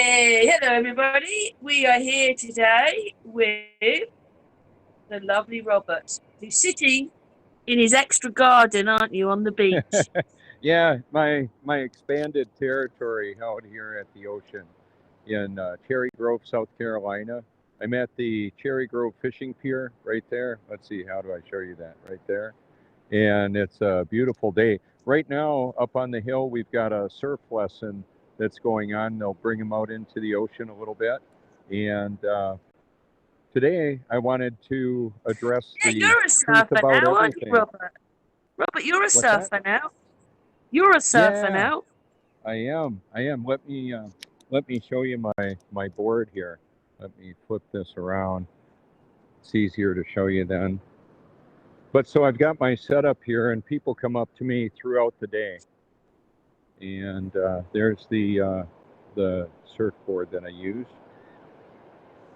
Hey, hello everybody. We are here today with the lovely Robert, who's sitting in his extra garden, aren't you, on the beach? Yeah, my expanded territory out here at the ocean in Cherry Grove, South Carolina. I'm at the Cherry Grove Fishing Pier right there. Let's see, how do I show you that? Right there. And it's a beautiful day. Right now, up on the hill, we've got a surf lesson that's going on. They'll bring them out into the ocean a little bit. And today, I wanted to address Yeah, the you're a truth surfer about now, aren't you, everything. Robert? Robert, you're a What's that? surfer now. You're a surfer Yeah, now. I am. I am. Let me show you my board here. Let me flip this around. It's easier to show you then. But so I've got my setup here, and people come up to me throughout the day, and there's the surfboard that I use,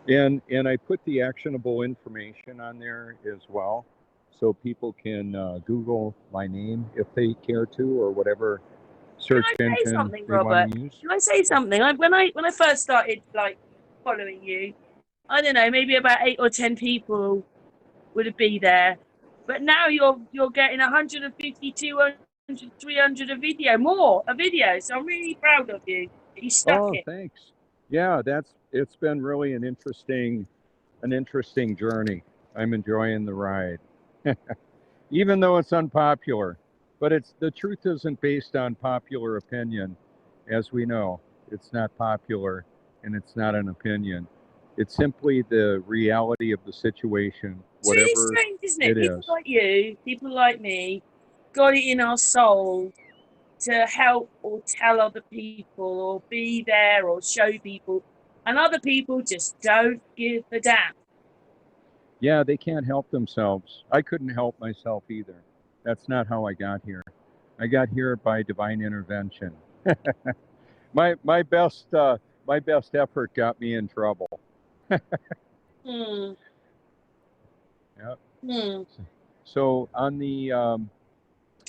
and I put the actionable information on there as well, so people can Google my name if they care to, or whatever Can search I say engine something, they want Robert? to use. Can I say something? When I first started following you, I don't know, maybe about 8 or 10 people would be there. But now you're getting 150, 200, 300 a video. So I'm really proud of you that you stuck Oh, it. thanks. Yeah, it's been really an interesting journey. I'm enjoying the ride. Even though it's unpopular. But it's the truth isn't based on popular opinion, as we know. It's not popular and it's not an opinion. It's simply the reality of the situation, It's really whatever strange, isn't it? it People is. like you, people like me, got it in our soul to help or tell other people or be there or show people. And other people just don't give a damn. Yeah, they can't help themselves. I couldn't help myself either. That's not how I got here. I got here by divine intervention. My best effort got me in trouble. Hmm. Yep. Hmm. So Well,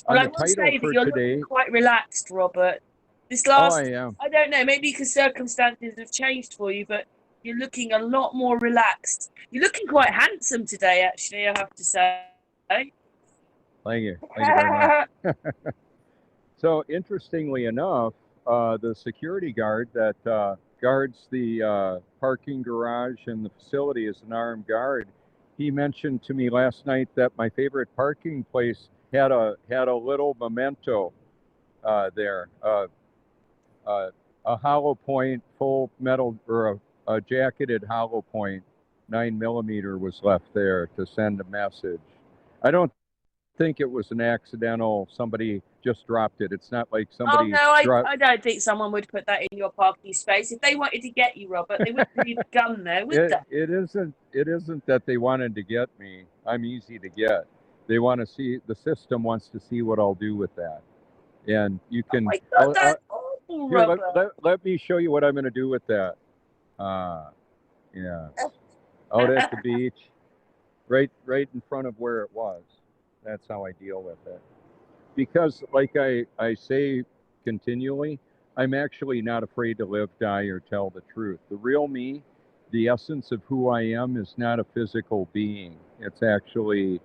on I the will title say that for you're looking today, quite relaxed, Robert. This oh, I last, am. I don't know, maybe because circumstances have changed for you, but you're looking a lot more relaxed. You're looking quite handsome today, actually, I have to say. Thank you very much. So interestingly enough, the security guard that guards the parking garage and the facility is an armed guard. He mentioned to me last night that my favorite parking place had a little memento there. Uh, a hollow point, full metal, or a jacketed hollow point, 9 millimeter was left there to send a message. I don't think it was an accidental. Somebody just dropped it. It's not like Oh somebody no, dropped. I don't think someone would put that in your parking space. If they wanted to get you, Robert, they wouldn't leave a gun there, would It they? it isn't that they wanted to get me. I'm easy to get. They want to see, the system wants to see what I'll do with that, and you Oh can. my God, that's awful, Here, let, Robert. let, let me show you what I'm going to do with that. Uh, yeah, out at the beach, right in front of where it was. That's how I deal with it. Because, like I say continually, I'm actually not afraid to live, die, or tell the truth. The real me, the essence of who I am, is not a physical being. It's actually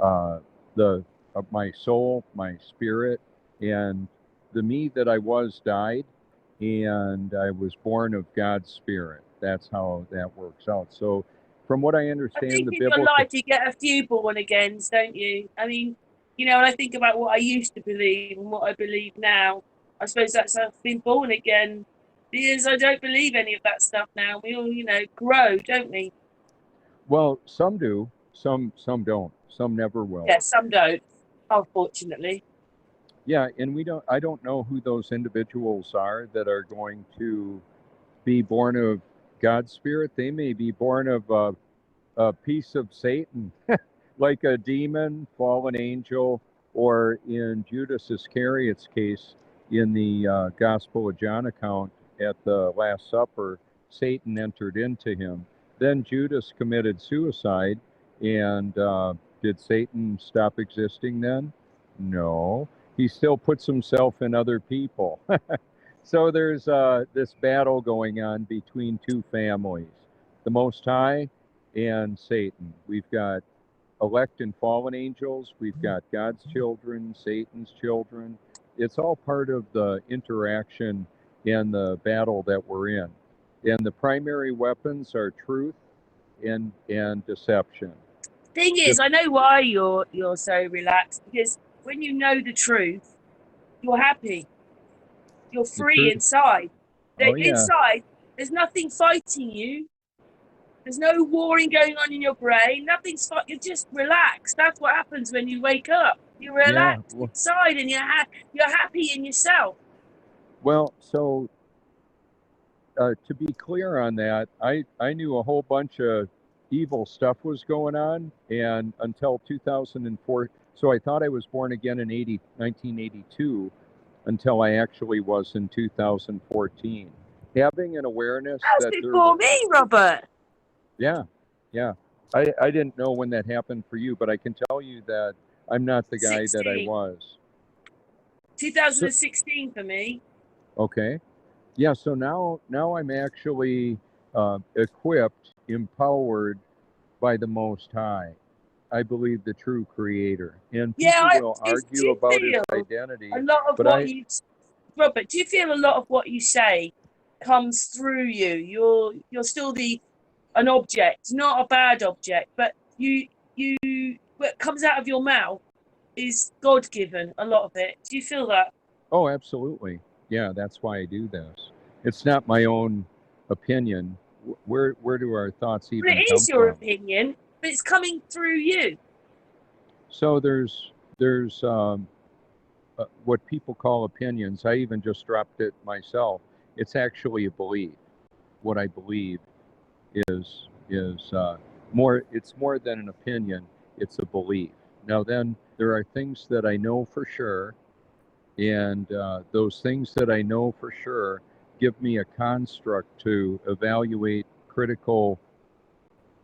uh, the of my soul, my spirit, and the me that I was died, and I was born of God's spirit. That's how that works out. So, from what I I understand, think the in your biblical. life you get a few born agains, don't you? I mean, when I think about what I used to believe and what I believe now, I suppose that's I've been born again because I don't believe any of that stuff now. We all, grow, don't we? Well, some do, some don't, some never will. Yeah, some don't, unfortunately. Yeah, and we don't. I don't know who those individuals are that are going to be born of God's spirit. They may be born of a piece of Satan, like a demon, fallen angel, or in Judas Iscariot's case, in the Gospel of John account at the Last Supper, Satan entered into him. Then Judas committed suicide, and did Satan stop existing then? No. He still puts himself in other people. So there's this battle going on between two families, the Most High and Satan. We've got elect and fallen angels. We've got God's children, Satan's children. It's all part of the interaction and the battle that we're in. And the primary weapons are truth and deception. Thing is, I know why you're so relaxed, because when you know the truth, you're happy. You're free inside. Oh, yeah. Inside, there's nothing fighting you. There's no warring going on in your brain. Nothing's fighting. You're just relaxed. That's what happens when you wake up. You're relaxed inside, and you're happy in yourself. Well, so to be clear on that, I knew a whole bunch of evil stuff was going on, and until 2004. So I thought I was born again in 1982 until I actually was in 2014. Having an awareness that before me, Robert. Yeah. I didn't know when that happened for you, but I can tell you that I'm not the guy that I was. 2016 for me. Okay. Yeah, so now I'm actually equipped, empowered by the Most High. I believe the true creator. And people will argue about his identity. Robert, do you feel a lot of what you say comes through you? You're still an object, not a bad object, but what comes out of your mouth is God-given, a lot of it. Do you feel that? Oh, absolutely. Yeah, that's why I do this. It's not my own opinion. Where do our thoughts even come from? It is your opinion, but it's coming through you. So there's what people call opinions. I even just dropped it myself. It's actually a belief. What I believe is more. It's more than an opinion. It's a belief. Now then, there are things that I know for sure, and those things that I know for sure give me a construct to evaluate critical,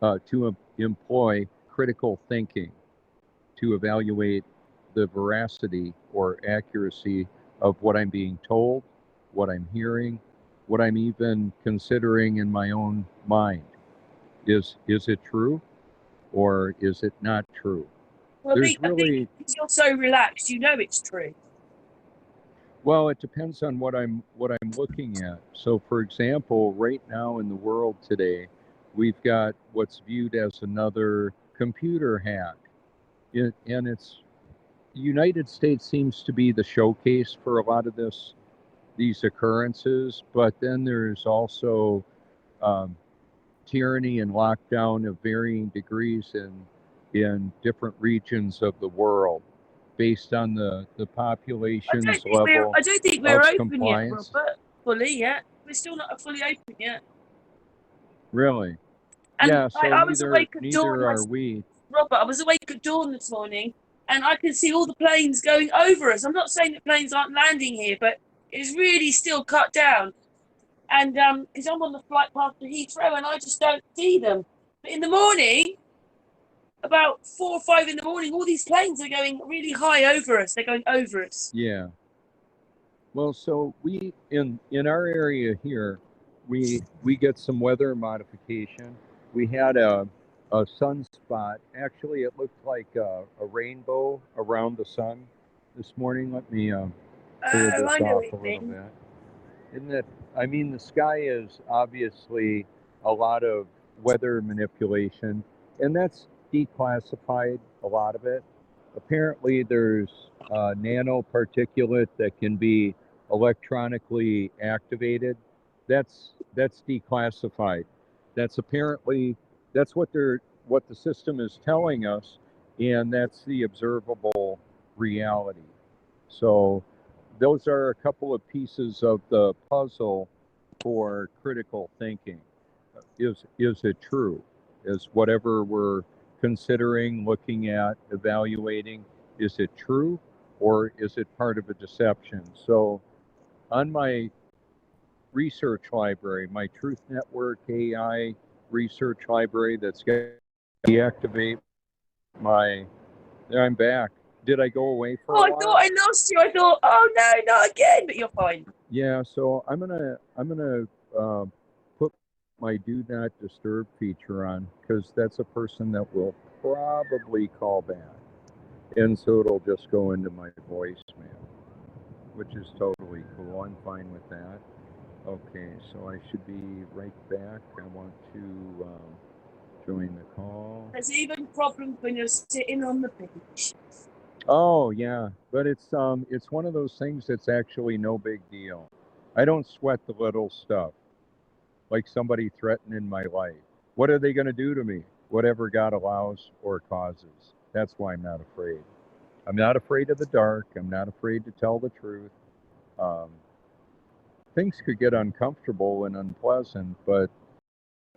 to employ critical thinking, to evaluate the veracity or accuracy of what I'm being told, what I'm hearing, what I'm even considering in my own mind. Is it true, or is it not true? Well, I think because you're so relaxed, you know it's true. Well, it depends on what I'm looking at. So, for example, right now in the world today, we've got what's viewed as another computer hack, and it's the United States seems to be the showcase for a lot of these occurrences. But then there's also tyranny and lockdown of varying degrees in different regions of the world, based on the population's level. I don't think we're open yet, Robert, fully yet. We're still not fully open yet. Really? And yeah, so I was awake at dawn. Neither are we. Robert, I was awake at dawn this morning, and I can see all the planes going over us. I'm not saying that planes aren't landing here, but it's really still cut down. And because I'm on the flight path to Heathrow, and I just don't see them. But in the morning, about 4 or 5 in the morning, all these planes are going really high over us. They're going over us. Yeah. Well, so we in our area here, we get some weather modification. We had a sunspot. Actually, it looked like a rainbow around the sun this morning. Let me clear this off a little bit. Isn't it? I mean, the sky is obviously a lot of weather manipulation, and that's declassified, a lot of it. Apparently, there's nanoparticulate that can be electronically activated. That's declassified. That's what the system is telling us, and that's the observable reality. So those are a couple of pieces of the puzzle for critical thinking. Is it true? Is whatever we're considering, looking at, evaluating, is it true, or is it part of a deception? So on my research library, my Truth Network AI research library, that's going to deactivate I'm back. Did I go away for a while? I thought I lost you. I thought, oh no, not again, but you're fine. Yeah, so I'm gonna put my do not disturb feature on because that's a person that will probably call back, and so it'll just go into my voicemail, which is totally cool. I'm fine with that. Okay, so I should be right back. I want to join the call. There's even problems when you're sitting on the beach. Oh yeah, but it's one of those things that's actually no big deal. I don't sweat the little stuff like somebody threatening my life. What are they going to do to me? Whatever God allows or causes. That's why I'm not afraid. I'm not afraid of the dark. I'm not afraid to tell the truth. Um, things could get uncomfortable and unpleasant, but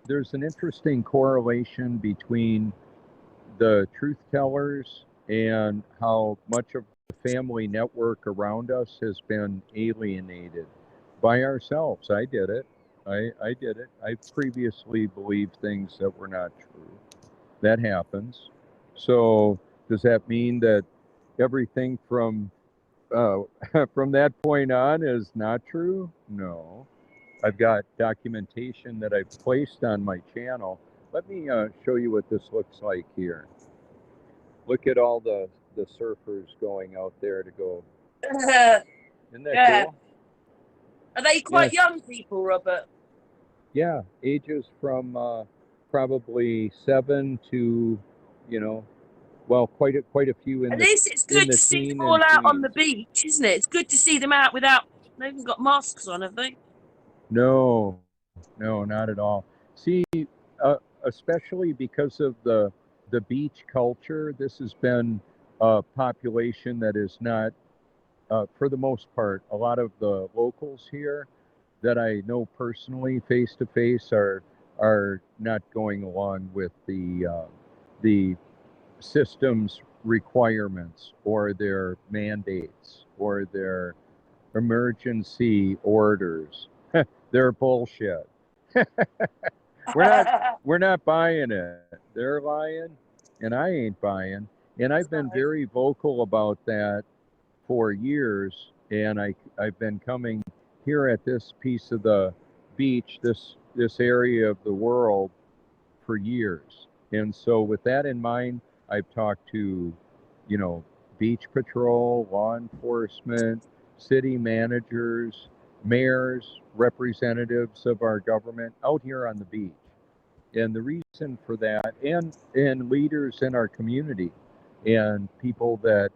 there's an interesting correlation between the truth tellers and how much of the family network around us has been alienated by ourselves. I did it. I did it. I previously believed things that were not true. That happens. So does that mean that everything from from that point on is not true? No. I've got documentation that I've placed on my channel. Let me show you what this looks like here. Look at all the surfers going out there to go. Isn't that Yeah. cool? Are they quite Yes. young people, Robert? Yeah, ages from probably 7 to, well, quite a few At least it's in good the to see them teen all and out on the tweens. beach, isn't it? It's good to see them out without, they've even got masks on, have they? No, no, not at all. See, especially because of the beach culture, this has been a population that is not, for the most part, a lot of the locals here that I know personally, face to face, are not going along with the system's requirements or their mandates or their emergency orders. They're bullshit. We're not buying it. They're lying, and I ain't buying. And I've been very vocal about that for years, and I've been coming here at this piece of the beach, this area of the world, for years. And so with that in mind, I've talked to, beach patrol, law enforcement, city managers, mayors, representatives of our government out here on the beach. And the reason for that, and leaders in our community, and people that,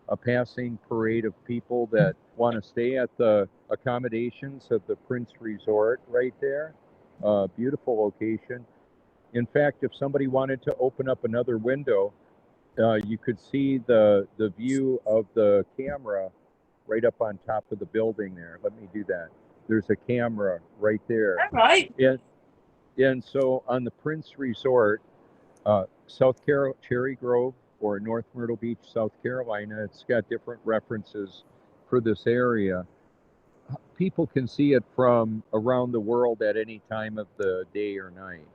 a passing parade of people that want to stay at the accommodations of the Prince Resort right there. Beautiful location. In fact, if somebody wanted to open up another window, you could see the view of the camera right up on top of the building there. Let me do that. There's a camera right there. All right. And so on the Prince Resort, Cherry Grove or North Myrtle Beach, South Carolina, it's got different references for this area. People can see it from around the world at any time of the day or night.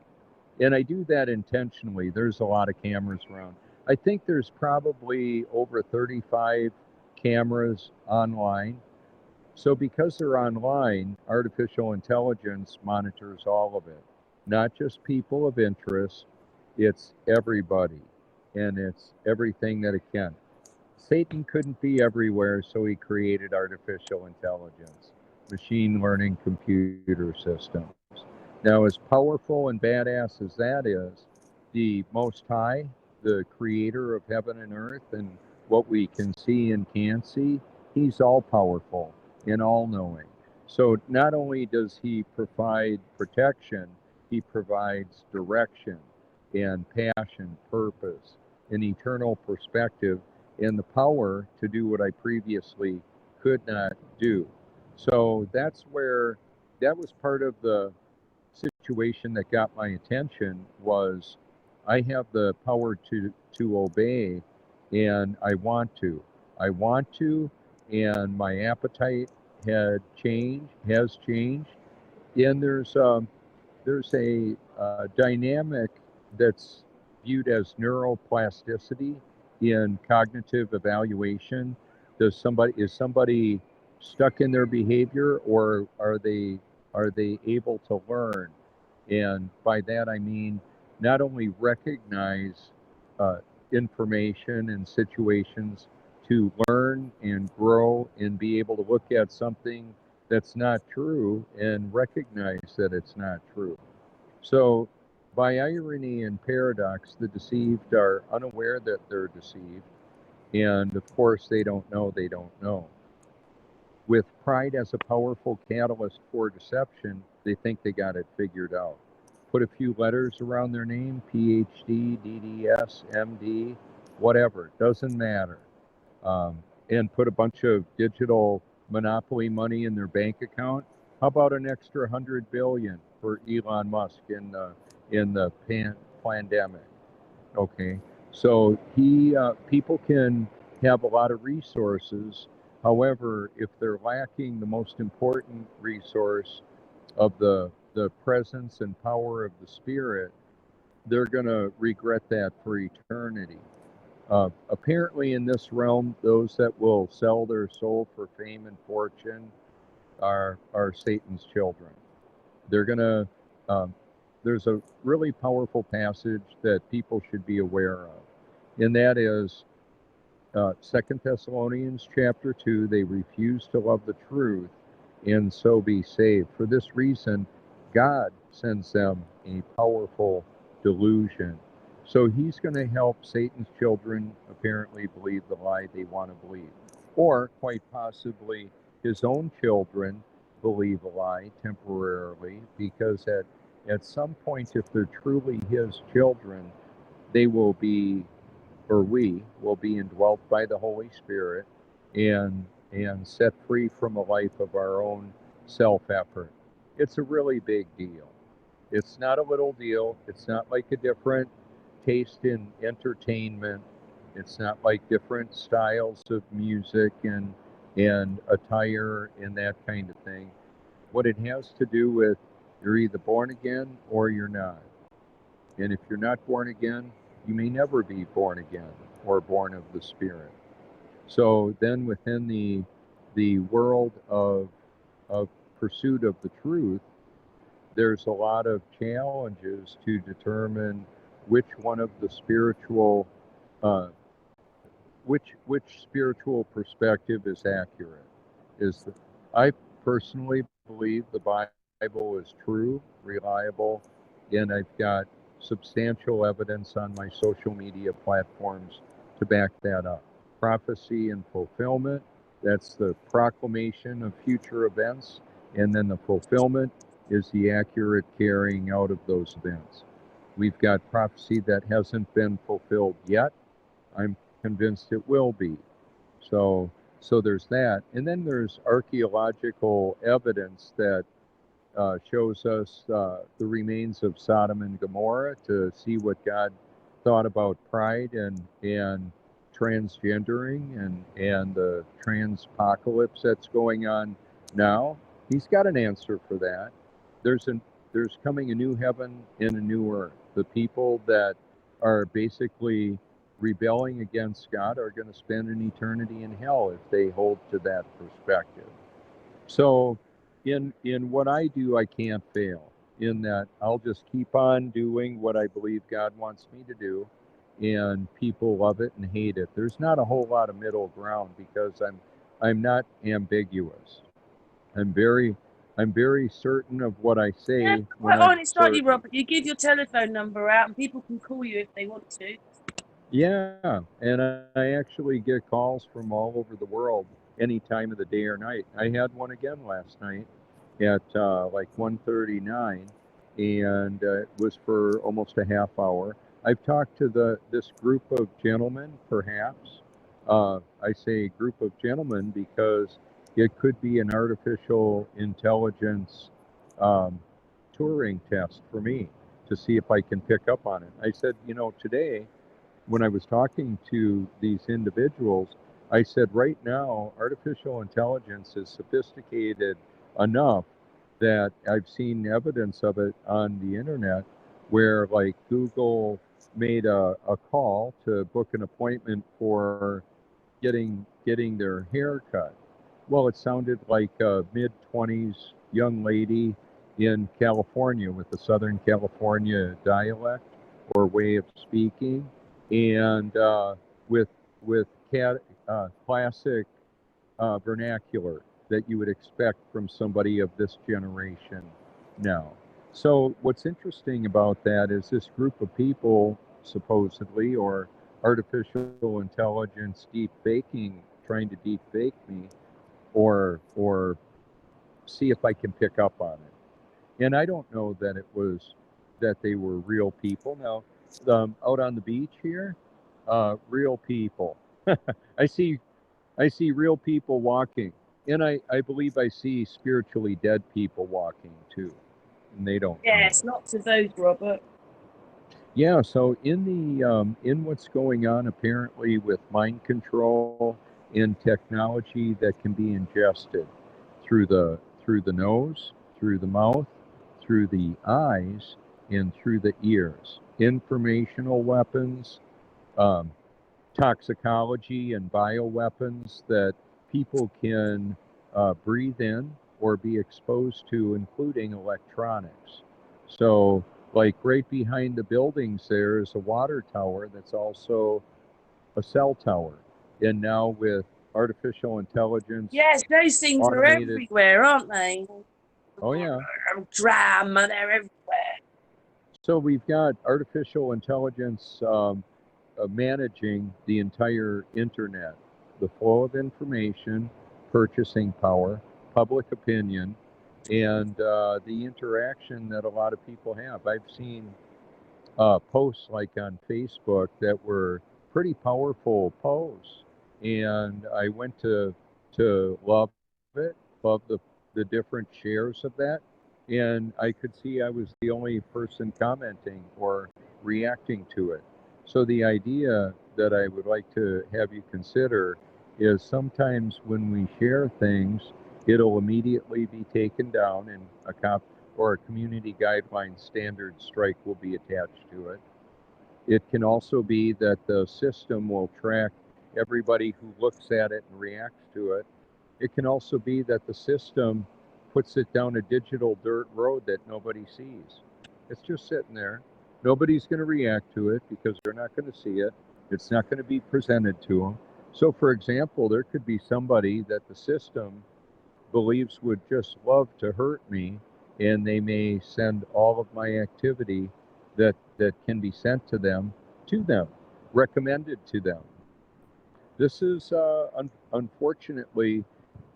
And I do that intentionally. There's a lot of cameras around. I think there's probably over 35 cameras online. So because they're online, artificial intelligence monitors all of it, not just people of interest, it's everybody, and it's everything that it can. Satan couldn't be everywhere, so he created artificial intelligence, machine learning computer systems. Now, as powerful and badass as that is, the Most High, the creator of heaven and earth and what we can see and can't see, he's all powerful and all knowing. So not only does he provide protection, he provides direction and passion, purpose, an eternal perspective, and the power to do what I previously could not do. So that's where that was part of the situation that got my attention. Was I have the power to obey, and I want to. And my appetite has changed, and there's a dynamic that's viewed as neuroplasticity in cognitive evaluation. Is somebody stuck in their behavior, or are they able to learn? And by that I mean not only recognize information and situations to learn and grow and be able to look at something that's not true and recognize that it's not true. So by irony and paradox, the deceived are unaware that they're deceived, and of course they don't know they don't know. With pride as a powerful catalyst for deception, they think they got it figured out. Put a few letters around their name, PhD, DDS, MD, whatever, doesn't matter. And put a bunch of digital monopoly money in their bank account. How about an extra 100 billion for Elon Musk in the pandemic? Okay, so people can have a lot of resources. However, if they're lacking the most important resource of the presence and power of the Spirit, they're going to regret that for eternity. Apparently, in this realm, those that will sell their soul for fame and fortune are Satan's children. They're going to. There's a really powerful passage that people should be aware of, and that is 2 Thessalonians chapter 2. They refuse to love the truth and so be saved. For this reason, God sends them a powerful delusion. So he's going to help Satan's children apparently believe the lie they want to believe. Or quite possibly his own children believe a lie temporarily, because at some point, if they're truly his children, they will be, or we will be, indwelt by the Holy Spirit and set free from a life of our own self-effort. It's a really big deal. It's not a little deal. It's not like a different taste in entertainment. It's not like different styles of music and attire and that kind of thing. What it has to do with, you're either born again or you're not. And if you're not born again, you may never be born again or born of the Spirit. So then within the world of pursuit of the truth, there's a lot of challenges to determine which one of the spiritual which spiritual perspective is accurate. I personally believe the Bible is true, reliable, and I've got substantial evidence on my social media platforms to back that up. Prophecy and fulfillment, that's the proclamation of future events, and then the fulfillment is the accurate carrying out of those events. We've got prophecy that hasn't been fulfilled yet. I'm convinced it will be. So there's that. And then there's archaeological evidence that shows us the remains of Sodom and Gomorrah, to see what God thought about pride and transgendering and the transpocalypse that's going on now. He's got an answer for that. There's coming a new heaven and a new earth. The people that are basically rebelling against God are going to spend an eternity in hell if they hold to that perspective. So in what I do, I can't fail, in that I'll just keep on doing what I believe God wants me to do, and people love it and hate it. There's not a whole lot of middle ground, because I'm not ambiguous. I'm very certain of what I say. Yeah, quite honest, aren't you, Robert? You give your telephone number out and people can call you if they want to. Yeah, and I actually get calls from all over the world any time of the day or night. I had one again last night at like 1:39, and it was for almost a half hour. I've talked to this group of gentlemen, perhaps. I say group of gentlemen because it could be an artificial intelligence Turing test for me to see if I can pick up on it. I said, today, when I was talking to these individuals, I said, right now, artificial intelligence is sophisticated enough that I've seen evidence of it on the internet, where like Google made a call to book an appointment for getting their hair cut. Well, it sounded like a mid-20s young lady in California with a Southern California dialect or way of speaking, and with classic vernacular that you would expect from somebody of this generation now. So what's interesting about that is this group of people, supposedly, or artificial intelligence deep faking, trying to deep fake me, or see if I can pick up on it. And I don't know that it was that they were real people. Now, out on the beach here, real people. I see real people walking, and I believe I see spiritually dead people walking too, and they don't know Yes, it. lots of those, Robert. Yeah, so in what's going on apparently with mind control and technology that can be ingested through the nose, through the mouth, through the eyes, and through the ears. Informational weapons, um, toxicology and bioweapons that people can breathe in or be exposed to, including electronics. So, like right behind the buildings, there is a water tower that's also a cell tower. And now with artificial intelligence, Yes, those things are automated. everywhere, aren't they? Oh, yeah. Drama, they're everywhere. So we've got artificial intelligence managing the entire internet, the flow of information, purchasing power, public opinion, and the interaction that a lot of people have. I've seen posts like on Facebook that were pretty powerful posts, and I went to love it, love the different shares of that, and I could see I was the only person commenting or reacting to it. So the idea that I would like to have you consider is sometimes when we share things, it'll immediately be taken down and or a community guideline standard strike will be attached to it. It can also be that the system will track everybody who looks at it and reacts to it. It can also be that the system puts it down a digital dirt road that nobody sees. It's just sitting there. Nobody's going to react to it because they're not going to see it. It's not going to be presented to them. So, for example, there could be somebody that the system believes would just love to hurt me, and they may send all of my activity that can be sent to them, recommended to them. This is unfortunately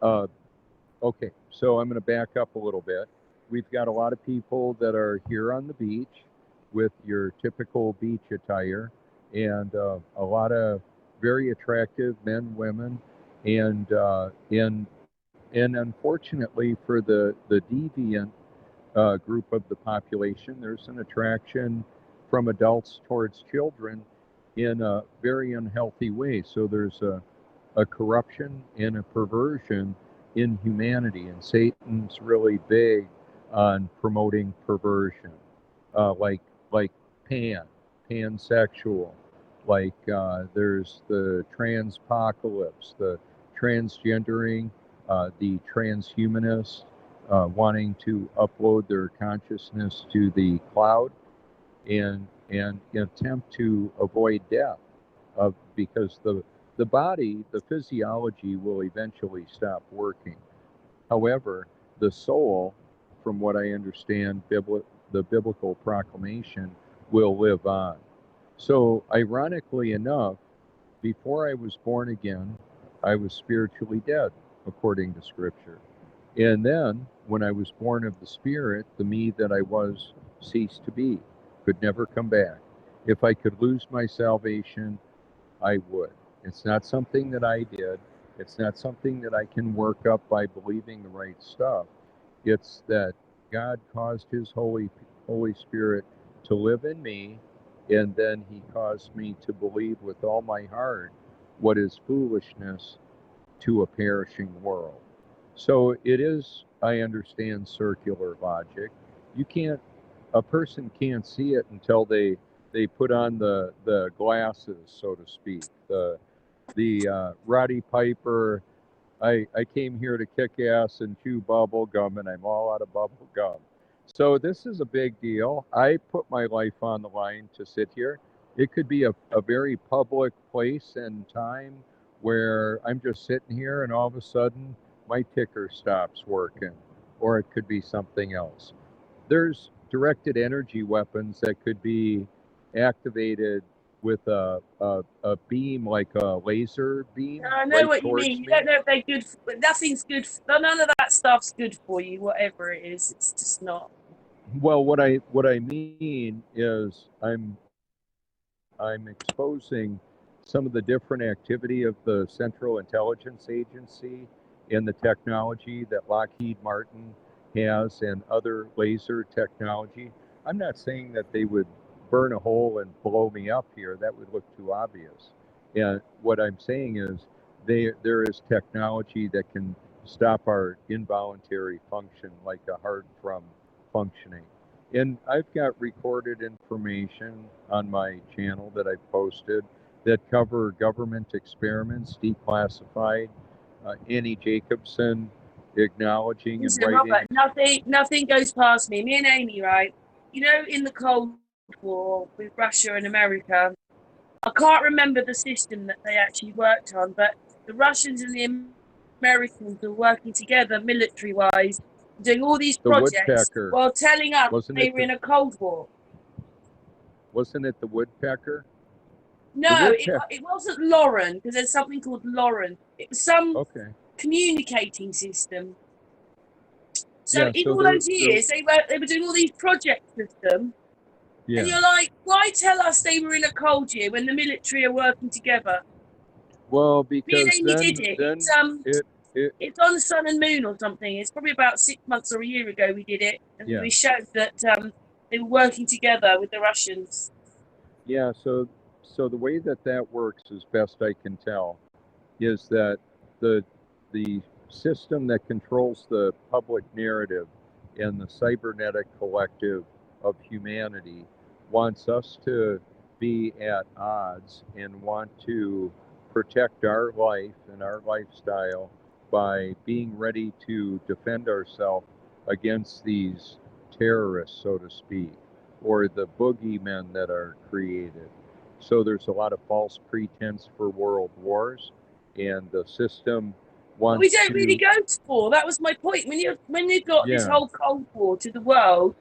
okay. So I'm going to back up a little bit. We've got a lot of people that are here on the beach with your typical beach attire, and a lot of very attractive men, women, and unfortunately for the deviant group of the population, there's an attraction from adults towards children in a very unhealthy way. So there's a corruption and a perversion in humanity, and Satan's really big on promoting perversion, like pansexual, like there's the transpocalypse, the transgendering, the transhumanists wanting to upload their consciousness to the cloud and attempt to avoid death because the body, the physiology will eventually stop working. However, the soul, from what I understand, the biblical proclamation, will live on. So, ironically enough, before I was born again, I was spiritually dead, according to Scripture. And then, when I was born of the Spirit, the me that I was ceased to be, could never come back. If I could lose my salvation, I would. It's not something that I did. It's not something that I can work up by believing the right stuff. It's that God caused His Holy Spirit to live in me, and then He caused me to believe with all my heart what is foolishness to a perishing world. So it is, I understand, circular logic. A person can't see it until they put on the glasses, so to speak, the Roddy Piper I came here to kick ass and chew bubble gum, and I'm all out of bubble gum. So this is a big deal. I put my life on the line to sit here. It could be a very public place and time where I'm just sitting here and all of a sudden my ticker stops working, or it could be something else. There's directed energy weapons that could be activated with a beam like a laser beam I know right what you towards mean. You me. don't know if they're good. But nothing's good. None of that stuff's good for you. Whatever it is, it's just not. Well, what I mean is I'm exposing some of the different activity of the Central Intelligence Agency and the technology that Lockheed Martin has and other laser technology. I'm not saying that they would burn a hole and blow me up here. That would look too obvious. And what I'm saying is there is technology that can stop our involuntary function like a heart from functioning. And I've got recorded information on my channel that I've posted that cover government experiments, declassified, Annie Jacobson acknowledging and Listen, writing. Robert, nothing goes past me. Me and Amy, right? You know, in the Cold War with Russia and America, I can't remember the system that they actually worked on, but the Russians and the Americans were working together military-wise, doing all these The projects woodpecker. while telling us Wasn't they it were in a Cold War. wasn't it the woodpecker? The No, woodpecker. it wasn't Lauren, because there's something called Lauren. It was some Okay. communicating system. So Yeah, in so all those years, they were doing all these projects with them. And yeah. you're like, why tell us they were in a cold year when the military are working together? Well, Me and because Amy did it. then it it It's on the Sun and Moon or something. It's probably about 6 months or a year ago we did it, and yeah. we showed that they were working together with the Russians. Yeah, so the way that that works, as best I can tell, is that the the system that controls the public narrative and the cybernetic collective of humanity wants us to be at odds and want to protect our life and our lifestyle by being ready to defend ourselves against these terrorists, so to speak, or the boogeymen that are created. So there's a lot of false pretense for world wars, and the system But we wants don't really to, go to war. That was my point. When you've got this yeah, whole Cold War to the world,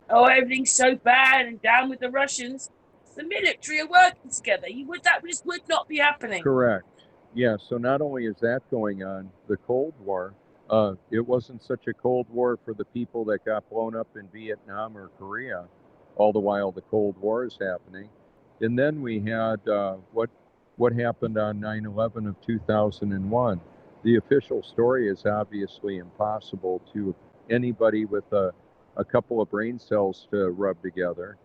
oh, everything's so bad and down with the Russians. The military are working together. That just would not be happening. correct. Yeah, so not only is that going on, the Cold War, it wasn't such a Cold War for the people that got blown up in Vietnam or Korea, all the while the Cold War is happening. And then we had what happened on 9/11 of 2001. The official story is obviously impossible to anybody with a couple of brain cells to rub together.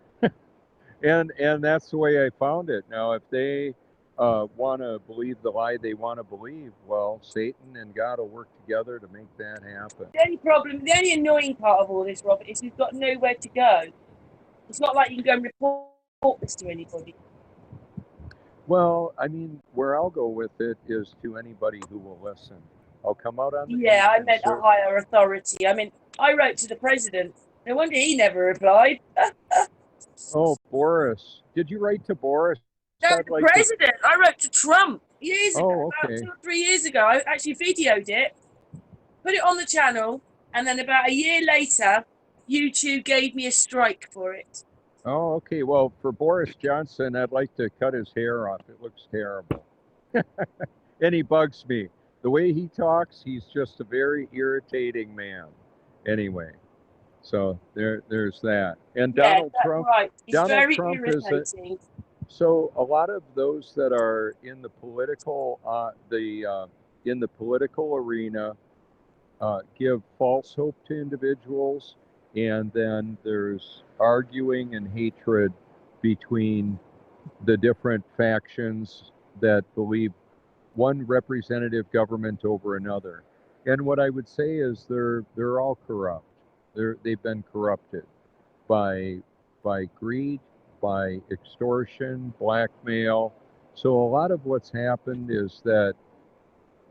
And that's the way I found it. Now, if they want to believe the lie they want to believe, well, Satan and God will work together to make that happen. The only annoying part of all this, Robert, is we've got nowhere to go. It's not like you can go and report this to anybody. Well, I mean, where I'll go with it is to anybody who will listen. I'll come out on the beach Yeah, I and meant a higher authority. I mean, I wrote to the president. No wonder he never replied. Oh, Boris. Did you write to Boris? No, I'd the like to. president. I wrote to Trump years ago, Oh, about okay. 2 or 3 years ago. I actually videoed it, put it on the channel, and then about a year later, YouTube gave me a strike for it. Oh, okay. Well, for Boris Johnson, I'd like to cut his hair off. It looks terrible. And he bugs me. The way he talks, he's just a very irritating man. Anyway, so there's that. And Yeah, Donald that's Trump, right. He's Donald very Trump is a, irritating. so a lot of those that are in the political arena give false hope to individuals, and then there's arguing and hatred between the different factions that believe one representative government over another. And what I would say is they're all corrupt. They've been corrupted by greed, by extortion, blackmail. So a lot of what's happened is that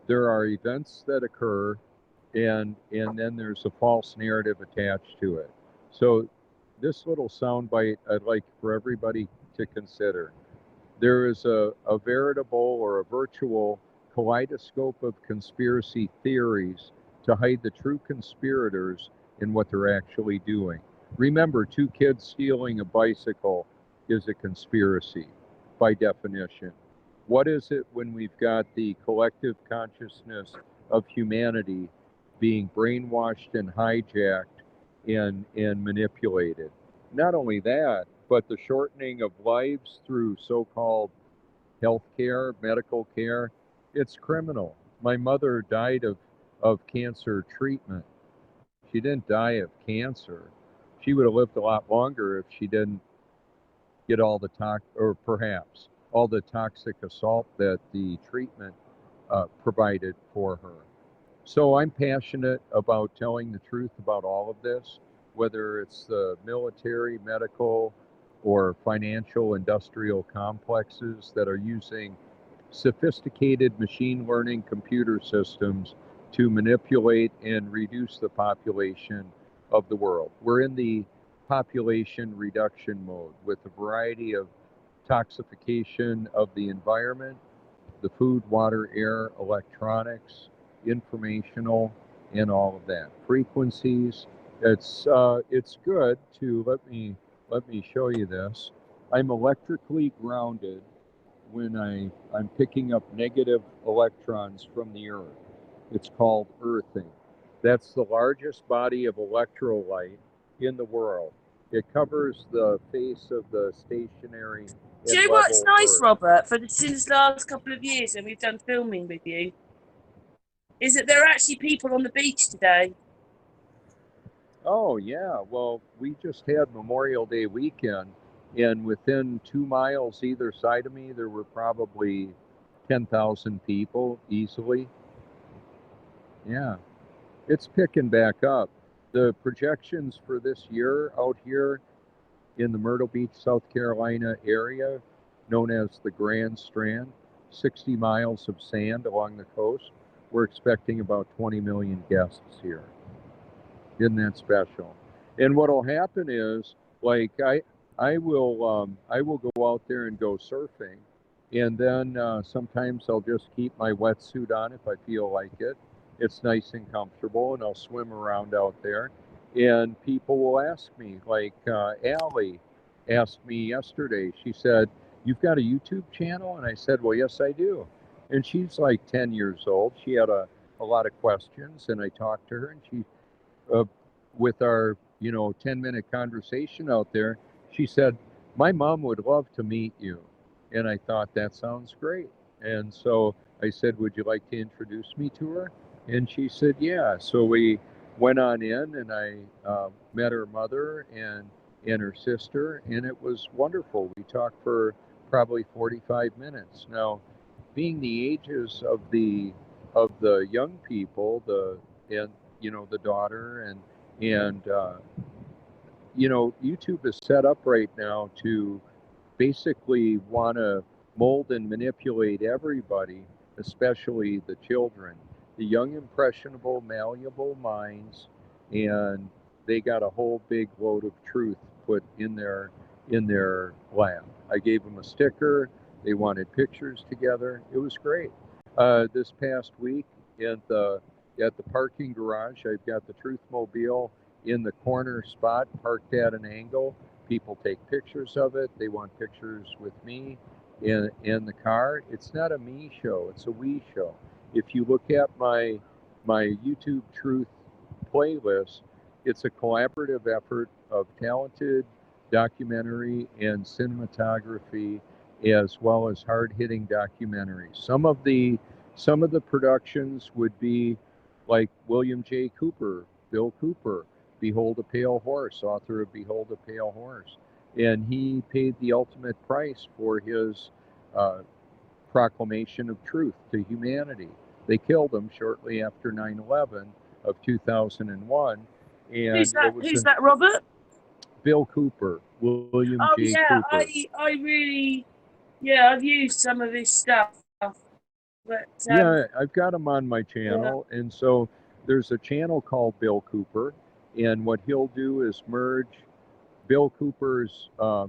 there are events that occur, and then there's a false narrative attached to it. So this little soundbite I'd like for everybody to consider. There is a veritable or a virtual kaleidoscope of conspiracy theories to hide the true conspirators in what they're actually doing. Remember, 2 kids stealing a bicycle is a conspiracy by definition. What is it when we've got the collective consciousness of humanity being brainwashed and hijacked and manipulated? Not only that, but the shortening of lives through so-called health care, medical care, it's criminal. My mother died of cancer treatment. She didn't die of cancer. She would have lived a lot longer if she didn't get all the or perhaps all the toxic assault that the treatment provided for her. So I'm passionate about telling the truth about all of this, whether it's the military, medical, or financial industrial complexes that are using sophisticated machine learning computer systems to manipulate and reduce the population of the world. We're in the population reduction mode with a variety of toxification of the environment, the food, water, air, electronics, informational, and all of that. Frequencies. It's good to let me show you this. I'm electrically grounded when I'm picking up negative electrons from the earth. It's called earthing. That's the largest body of electrolyte in the world. It covers the face of the stationary Do you and know what's level nice, earth. Robert, since the last couple of years when we've done filming with you, is that there are actually people on the beach today. Oh, yeah. Well, we just had Memorial Day weekend, and within 2 miles either side of me, there were probably 10,000 people easily. Yeah, it's picking back up. The projections for this year out here in the Myrtle Beach, South Carolina area, known as the Grand Strand, 60 miles of sand along the coast. We're expecting about 20 million guests here. Isn't that special? And what'll happen is, like, I will go out there and go surfing, and then sometimes I'll just keep my wetsuit on if I feel like it. It's nice and comfortable, and I'll swim around out there. And people will ask me, like Allie asked me yesterday. She said, "You've got a YouTube channel?" And I said, "Well, yes, I do." And she's like 10 years old. She had a lot of questions, and I talked to her, and she with our 10-minute conversation out there, she said, "My mom would love to meet you." And I thought, that sounds great. And so I said, "Would you like to introduce me to her?" And she said, "Yeah." So we went on in, and I met her mother and her sister, and it was wonderful. We talked for probably 45 minutes. Now, being the ages of the young people, and the daughter and YouTube is set up right now to basically want to mold and manipulate everybody, especially the children, the young, impressionable, malleable minds, and they got a whole big load of truth put in their lap. I gave them a sticker. They wanted pictures together. It was great. This past week at the parking garage, I've got the Truth Mobile in the corner spot, parked at an angle. People take pictures of it. They want pictures with me in the car. It's not a me show, it's a we show. If you look at my YouTube Truth playlist, it's a collaborative effort of talented documentary and cinematography, as well as hard-hitting documentaries. Some of the productions would be like William J. Cooper, Bill Cooper, Behold a Pale Horse, author of Behold a Pale Horse. And he paid the ultimate price for his proclamation of truth to humanity. They killed him shortly after 9/11 of 2001. And Who's that? it was Who's that, Robert? Bill Cooper, William J. Yeah, Cooper. I really, I've used some of his stuff. But Yeah, I've got him on my yeah. channel, and so there's a channel called Bill Cooper, and what he'll do is merge Bill Cooper's uh,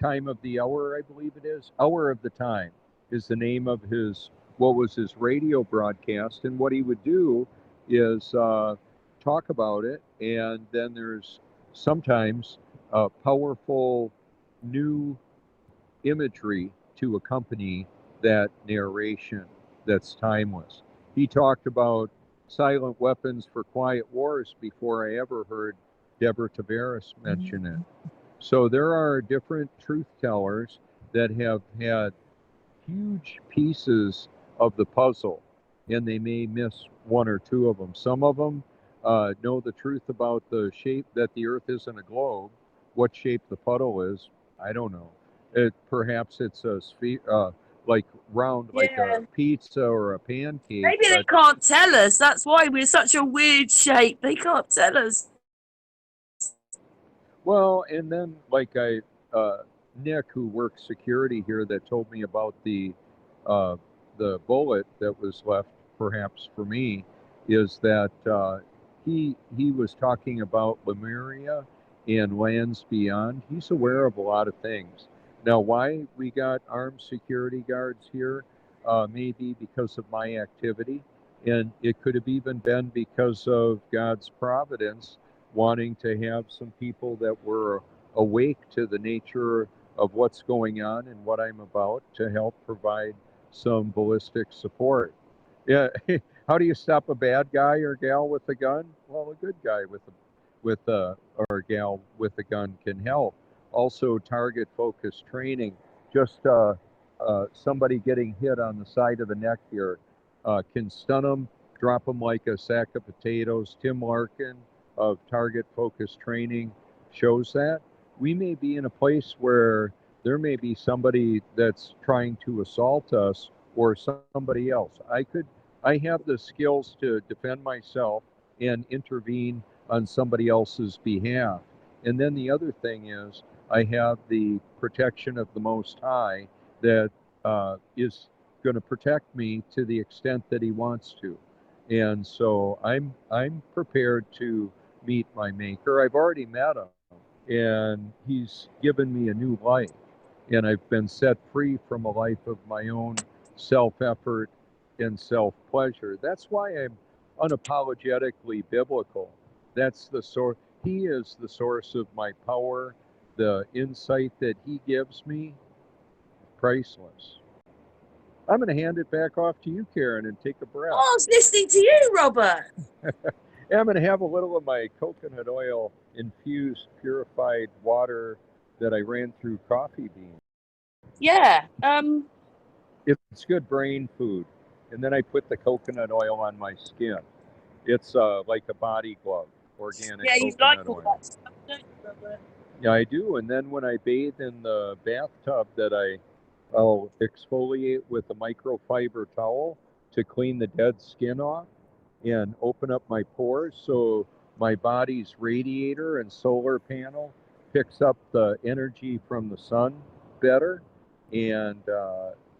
time of the hour, I believe it is. Hour of the Time is the name of his, what was his radio broadcast. And what he would do is talk about it. And then there's sometimes powerful new imagery to accompany that narration that's timeless. He talked about silent weapons for quiet wars before I ever heard Deborah Tavares mention it. So there are different truth tellers that have had huge pieces of the puzzle, and they may miss one or two of them. Some of them know the truth about the shape that the Earth isn't a globe. What shape the puddle is, I don't know. Perhaps it's a sphere, like round, like Yeah. a pizza or a pancake. Maybe they But can't tell us. That's why we're such a weird shape. They can't tell us. well, and then like Nick, who works security here, that told me about uh, the bullet that was left, perhaps for me, is that he was talking about Lemuria and lands beyond. He's aware of a lot of things. Now, why we got armed security guards here, maybe because of my activity, and it could have even been because of God's providence, wanting to have some people that were awake to the nature of what's going on and what I'm about to help provide some ballistic support. Yeah, how do you stop a bad guy or gal with a gun? Well, a good guy or a gal with a gun can help. Also, target focused training. Just somebody getting hit on the side of the neck here can stun them, drop them like a sack of potatoes. Tim Larkin of target focused training shows that. We may be in a place where there may be somebody that's trying to assault us or somebody else. I have the skills to defend myself and intervene on somebody else's behalf. And then the other thing is, I have the protection of the Most High that is going to protect me to the extent that He wants to. And so I'm prepared to meet my Maker. I've already met Him, and He's given me a new life. And I've been set free from a life of my own self effort and self pleasure. That's why I'm unapologetically biblical. That's the source. He is the source of my power. The insight that He gives me, priceless. I'm going to hand it back off to you, Karen, and take a breath. Oh, I was listening to you, Robert. I'm going to have a little of my coconut oil infused purified water that I ran through coffee beans. Yeah. It's good brain food. And then I put the coconut oil on my skin. It's like a body glove, organic Yeah, you like coconut all oil. that stuff, don't you, Robert? Yeah, I do. And then when I bathe in the bathtub, I'll exfoliate with a microfiber towel to clean the dead skin off and open up my pores, so my body's radiator and solar panel picks up the energy from the sun better. And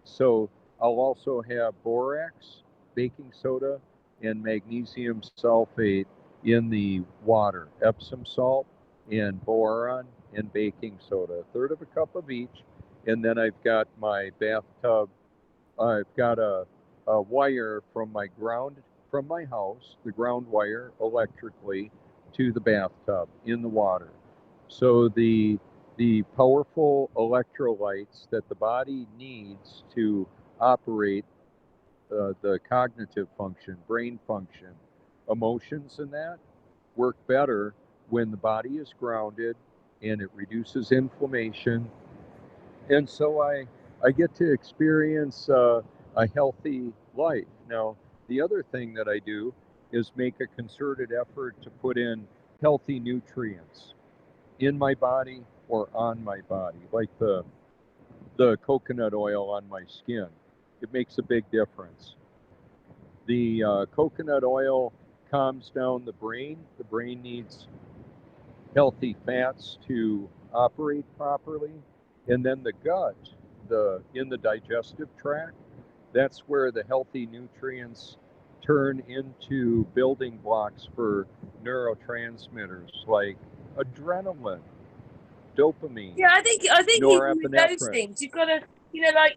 so I'll also have borax, baking soda, and magnesium sulfate in the water, Epsom salt and boron and baking soda, a third of a cup of each. And then I've got my bathtub. I've got a wire from my house, the ground wire electrically to the bathtub in the water. So the powerful electrolytes that the body needs to operate the cognitive function, brain function, emotions, and that work better when the body is grounded, and it reduces inflammation. And so I get to experience a healthy life. Now, the other thing that I do is make a concerted effort to put in healthy nutrients in my body or on my body, like the coconut oil on my skin. It makes a big difference. The coconut oil calms down the brain. The brain needs healthy fats to operate properly. And then the gut, in the digestive tract, That's where the healthy nutrients turn into building blocks for neurotransmitters like adrenaline, dopamine, Yeah, I think even with those norepinephrine. things, you've got to, like,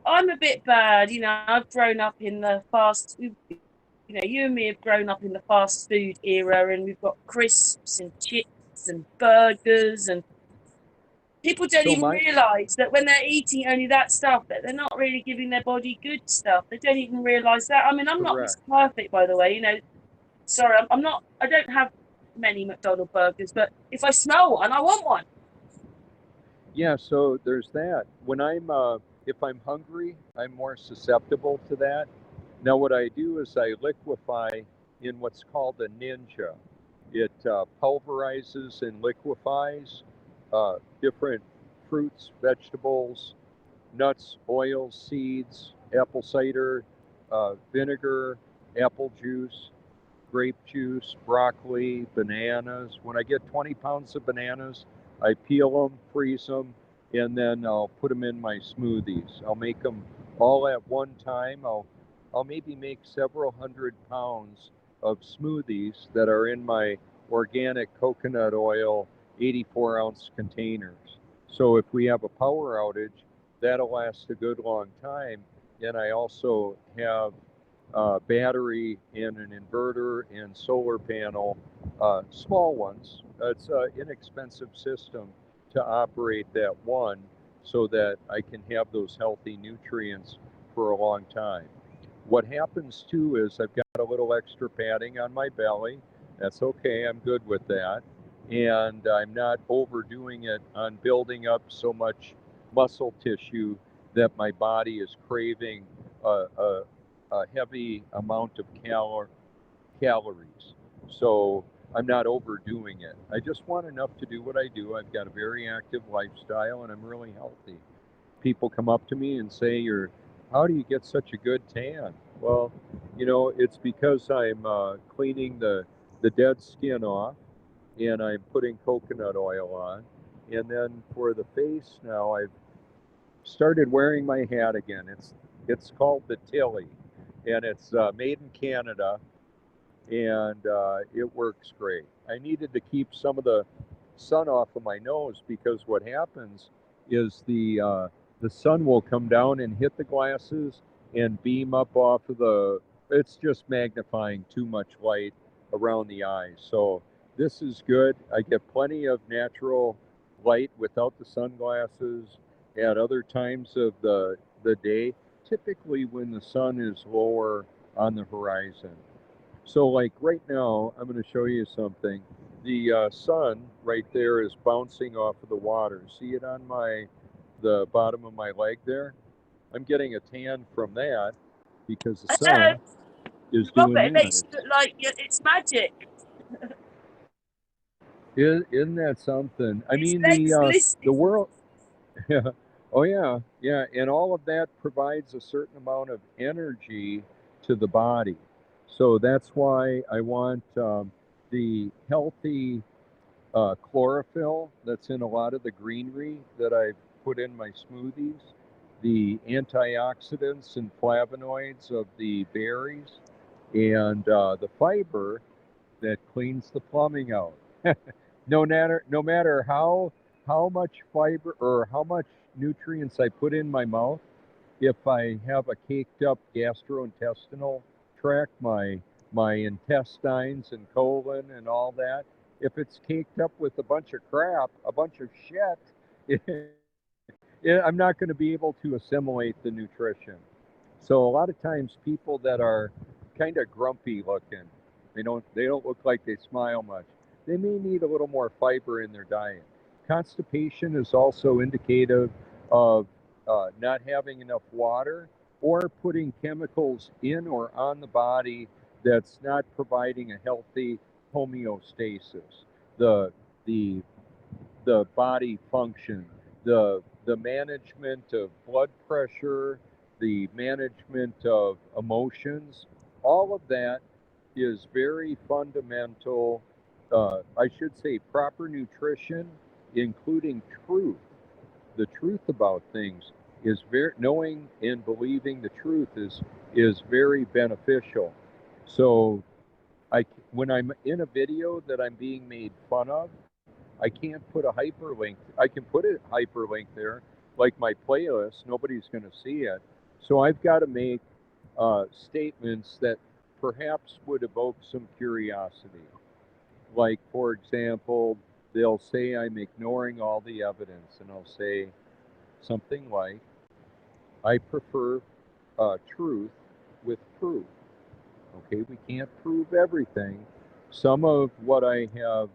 I'm a bit bad. I've grown up in the fast. You and me have grown up in the fast food era, and we've got crisps and chips and burgers, and people don't So even realise that when they're eating only that stuff, that they're not really giving their body good stuff. They don't even realise that. I mean, I'm not correct. perfect, by the way. Sorry, I'm not. I don't have many McDonald's burgers, but if I smell one, I want one. Yeah, so there's that. When if I'm hungry, I'm more susceptible to that. Now, what I do is I liquefy in what's called a ninja. It pulverizes and liquefies different fruits, vegetables, nuts, oils, seeds, apple cider, vinegar, apple juice, grape juice, broccoli, bananas. When I get 20 pounds of bananas, I peel them, freeze them, and then I'll put them in my smoothies. I'll make them all at one time. I'll maybe make several 100 pounds of smoothies that are in my organic coconut oil 84-ounce containers. So if we have a power outage, that'll last a good long time. And I also have battery and an inverter and solar panel, small ones. It's an inexpensive system to operate that one so that I can have those healthy nutrients for a long time. What happens too is I've got a little extra padding on my belly. That's okay, I'm good with that. And I'm not overdoing it on building up so much muscle tissue that my body is craving a heavy amount of calories. So I'm not overdoing it. I just want enough to do what I do. I've got a very active lifestyle and I'm really healthy. People come up to me and say, how do you get such a good tan? Well, it's because I'm cleaning the dead skin off and I'm putting coconut oil on. And then for the face now, I've started wearing my hat again. It's called the Tilly, and it's made in Canada, and it works great. I needed to keep some of the sun off of my nose because what happens is the sun will come down and hit the glasses and beam up off of the. It's just magnifying too much light around the eyes. So this is good. I get plenty of natural light without the sunglasses at other times of the day, typically when the sun is lower on the horizon. So like right now, I'm going to show you something. The sun right there is bouncing off of the water. See it on the bottom of my leg there? I'm getting a tan from that because the I know, sun is Robert. doing It that. makes it look like it's magic. Isn't that something? I His mean, legs the glistening. world. Yeah. Oh yeah, yeah, and all of that provides a certain amount of energy to the body. So that's why I want the healthy chlorophyll that's in a lot of the greenery that I've put in my smoothies, the antioxidants and flavonoids of the berries, and the fiber that cleans the plumbing out. No matter how much fiber or how much nutrients I put in my mouth, if I have a caked up gastrointestinal tract, my intestines and colon and all that, if it's caked up with a bunch of crap, a bunch of shit, I'm not going to be able to assimilate the nutrition. So a lot of times people that are kind of grumpy looking, they don't look like they smile much. They may need a little more fiber in their diet. Constipation is also indicative of not having enough water or putting chemicals in or on the body that's not providing a healthy homeostasis. The the the body function, the management of blood pressure, the management of emotions, all of that is very fundamental. I should say proper nutrition, including truth, the truth about things. is very, knowing and believing the truth is very beneficial. So when I'm in a video that I'm being made fun of, I can't put a hyperlink. I can put a hyperlink there, like my playlist. Nobody's going to see it. So I've got to make statements that perhaps would evoke some curiosity. Like, for example, they'll say I'm ignoring all the evidence, and I'll say something like, I prefer truth with proof. Okay, we can't prove everything. Some of what I have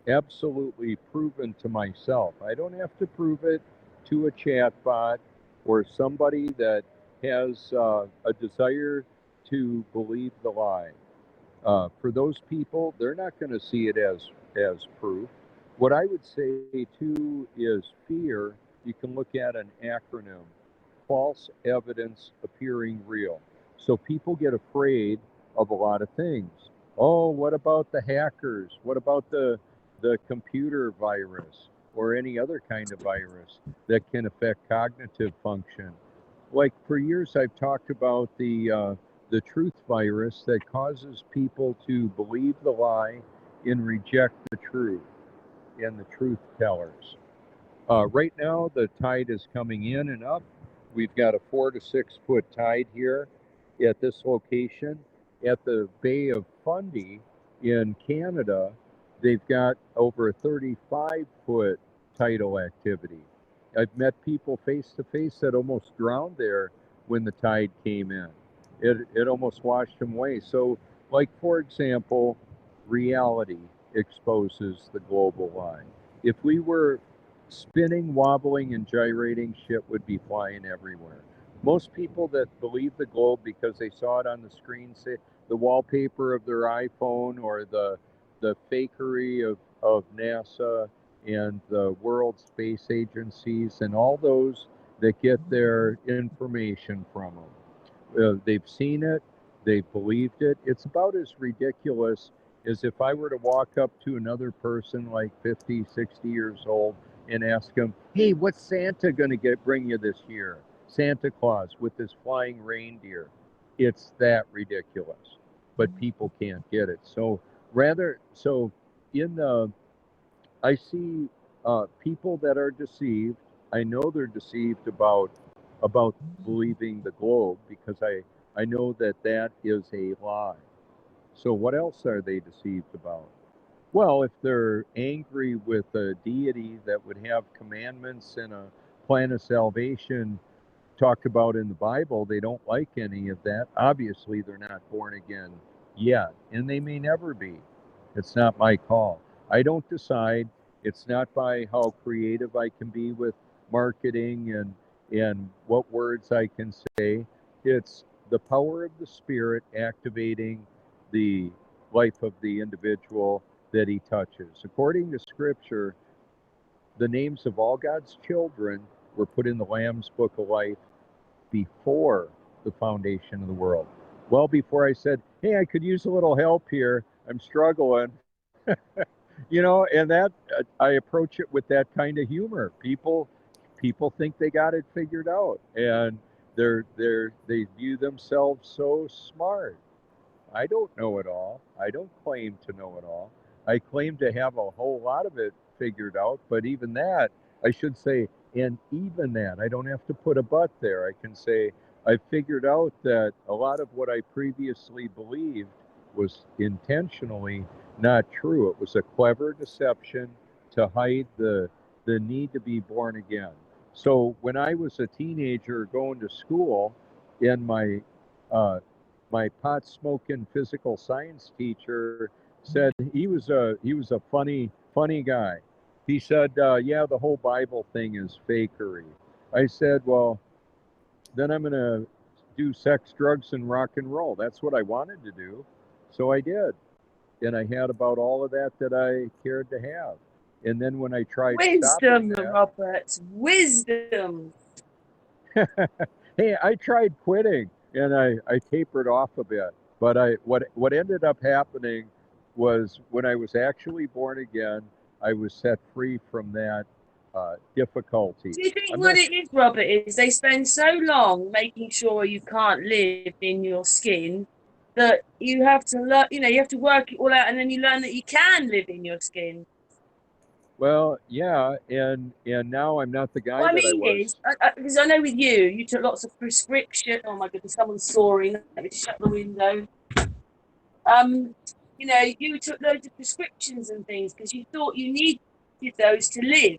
absolutely proven to myself. I don't have to prove it to a chatbot or somebody that has a desire to believe the lie. For those people, they're not going to see it as proof. What I would say too is fear. You can look at an acronym: false evidence appearing real. So people get afraid of a lot of things. Oh, what about the hackers? What about the computer virus or any other kind of virus that can affect cognitive function? Like for years, I've talked about the truth virus that causes people to believe the lie and reject the truth and the truth tellers. Right now, the tide is coming in and up. We've got a 4 to 6 foot tide here at this location. At the Bay of Fundy in Canada, they've got over a 35-foot tidal activity. I've met people face to face that almost drowned there when the tide came in. It almost washed them away. So, like, for example, reality exposes the global lie. If we were spinning, wobbling, and gyrating, shit would be flying everywhere. Most people that believe the globe because they saw it on the screen, say the wallpaper of their iPhone or the fakery of NASA and the world space agencies and all those that get their information from them. They've seen it, they've believed it. It's about as ridiculous as if I were to walk up to another person like 50, 60 years old and ask them, hey, what's Santa going to bring you this year? Santa Claus with this flying reindeer. It's that ridiculous, but people can't get it. So I see people that are deceived. I know they're deceived about believing the globe because I know that is a lie. So what else are they deceived about? Well, if they're angry with a deity that would have commandments and a plan of salvation talked about in the Bible, they don't like any of that. Obviously, they're not born again yet, and they may never be. It's not my call. I don't decide. It's not by how creative I can be with marketing and what words I can say. It's the power of the Spirit activating the life of the individual that he touches. According to Scripture, the names of all God's children were put in the Lamb's Book of Life before the foundation of the world. Well, before I said, hey, I could use a little help here, I'm struggling. And that I approach it with that kind of humor. People think they got it figured out, and they view themselves so smart. I don't know it all. I don't claim to know it all. I claim to have a whole lot of it figured out, but even that, I should say, and even that, I don't have to put a but there. I can say, I figured out that a lot of what I previously believed was intentionally not true. It was a clever deception to hide the need to be born again. So when I was a teenager going to school, and my pot smoking physical science teacher said he was a funny guy. He said, yeah, the whole Bible thing is fakery. I said, well, then I'm going to do sex, drugs, and rock and roll. That's what I wanted to do. So I did. And I had about all of that I cared to have. And then when I tried stopping that, Robert, wisdom. hey, I tried quitting and I tapered off a bit. But what ended up happening was when I was actually born again, I was set free from that difficulty. Do you think I'm what not it is, Robert, is they spend so long making sure you can't live in your skin that you have to learn, you know, you have to work it all out, and then you learn that you can live in your skin. Well, yeah, and now I'm not the guy What I that I mean is, was. because I know with you took lots of prescription. Oh my goodness, someone's soaring. Let me shut the window. You know, you took loads of prescriptions and things because you thought you needed those to live.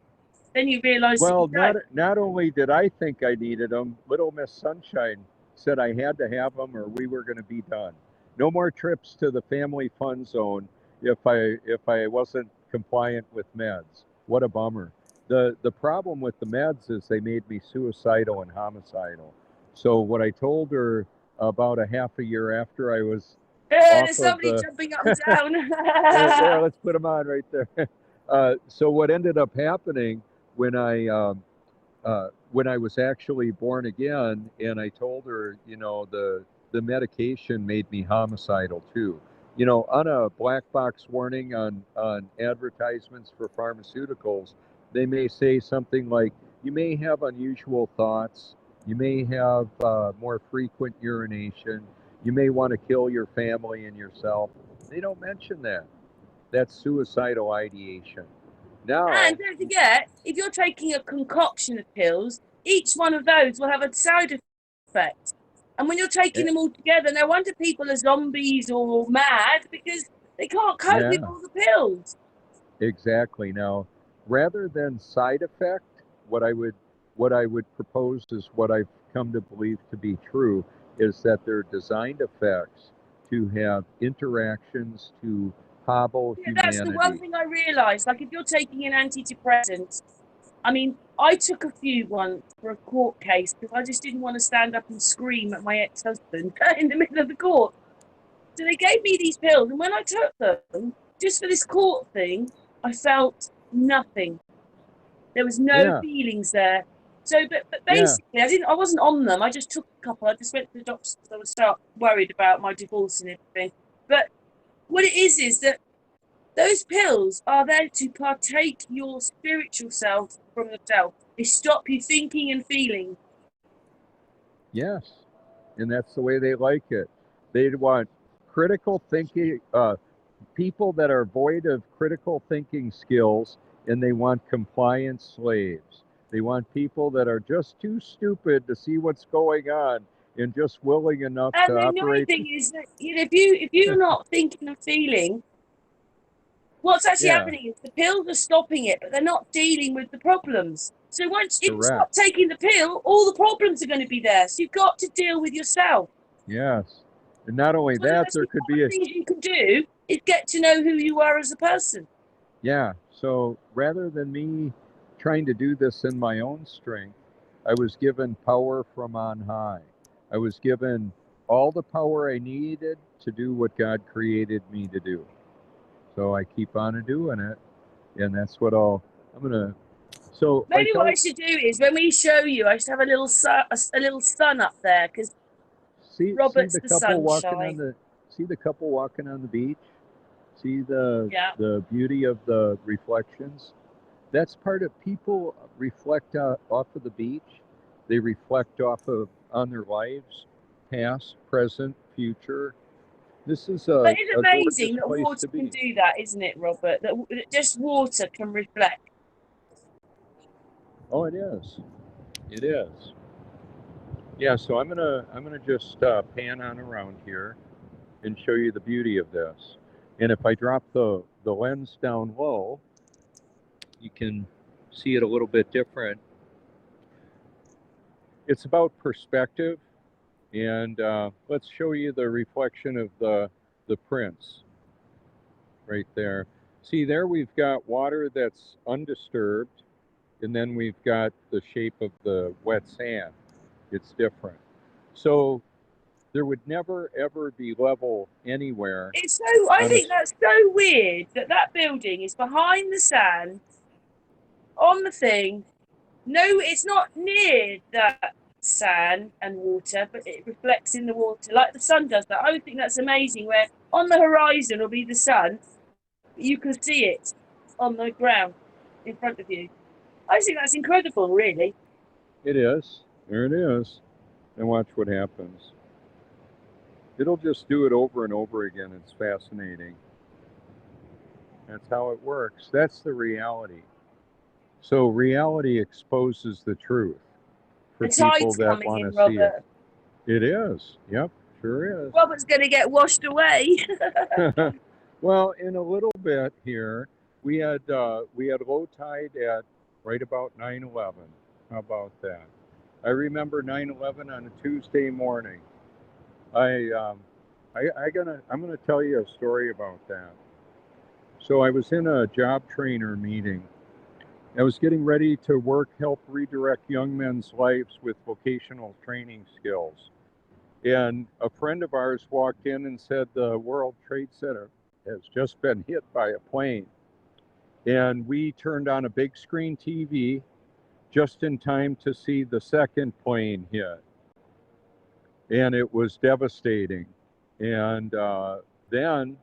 Then you realised that you Well, don't. not only did I think I needed them, Little Miss Sunshine said I had to have them or we were going to be done. No more trips to the family fun zone if I wasn't compliant with meds. What a bummer. The problem with the meds is they made me suicidal and homicidal. So what I told her about a half a year after I was off There's of somebody the jumping up and down. there, let's put them on right there. So what ended up happening when I was actually born again, and I told her, you know, the medication made me homicidal too. You know, on a black box warning on advertisements for pharmaceuticals, they may say something like, you may have unusual thoughts, you may have more frequent urination, you may want to kill your family and yourself. They don't mention that. That's suicidal ideation. And Now, don't forget, if you're taking a concoction of pills, each one of those will have a side effect. And when you're taking eh, them all together, no wonder people are zombies or mad because they can't cope with yeah, all the pills. exactly. Now, rather than side effect, what I would propose is what I've come to believe to be true is that they're designed effects to have interactions to hobble Yeah, that's the one humanity. thing I realised. Like if you're taking an antidepressant, I mean, I took a few once for a court case because I just didn't want to stand up and scream at my ex-husband in the middle of the court. So they gave me these pills, and when I took them, just for this court thing, I felt nothing. There was no Yeah, feelings there. So, but yeah, basically, I wasn't on them. I just took a couple. I just went to the doctor because I was so worried about my divorce and everything. But what it is that those pills are there to partake your spiritual self from the self. They stop you thinking and feeling. yes. And that's the way they like it. They want critical thinking, people that are void of critical thinking skills, and they want compliant slaves. They want people that are just too stupid to see what's going on and just willing enough And to the annoying operate. thing is that, you know, if you're not thinking and feeling, what's actually Yeah, happening is the pills are stopping it, but they're not dealing with the problems. So once if you correct. stop taking the pill, all the problems are going to be there. So you've got to deal with yourself. Yes. And not only It's one of the that, most there could be important a, things you can do is get to know who you are as a person. yeah. So rather than me trying to do this in my own strength, I was given power from on high. I was given all the power I needed to do what God created me to do. So I keep on doing it, and that's what I'm gonna. So if I Maybe what I tell, should do is when we show you, I should have a little sun up there because see Robert's the the couple walking on sunshine. the, see the couple walking on the beach, see the Yeah. beauty of the reflections. That's part of people reflect off of the beach. They reflect off of on their lives, past, present, future. This is But it's a gorgeous amazing that place water to can be. do that, isn't it, Robert? That just water can reflect. Oh, it is. It is. Yeah. So I'm gonna just pan on around here and show you the beauty of this. And if I drop the lens down low, you can see it a little bit different. It's about perspective, and let's show you the reflection of the prints right there. See there, we've got water that's undisturbed, and then we've got the shape of the wet sand. It's different. So there would never ever be level anywhere It's so, I on a think that's so weird that that building is behind the sand on the thing. No, it's not near that sand and water, but it reflects in the water like the sun does that. I think that's amazing. Where on the horizon will be the sun, but you can see it on the ground in front of you. I think that's incredible, really. It is. There it is. And watch what happens. It'll just do it over and over again. It's fascinating. That's how it works. That's the reality. So reality exposes the truth for The people tide's that coming want in, to see it. Robert. It is. Yep, sure is. Robert's going to get washed away. Well, in a little bit here, we had low tide at right about 9/11. How about that? I remember 9/11 on a Tuesday morning. I'm gonna tell you a story about that. So I was in a job trainer meeting. I was getting ready to help redirect young men's lives with vocational training skills. And a friend of ours walked in and said the World Trade Center has just been hit by a plane. And we turned on a big screen TV just in time to see the second plane hit. And it was devastating. And then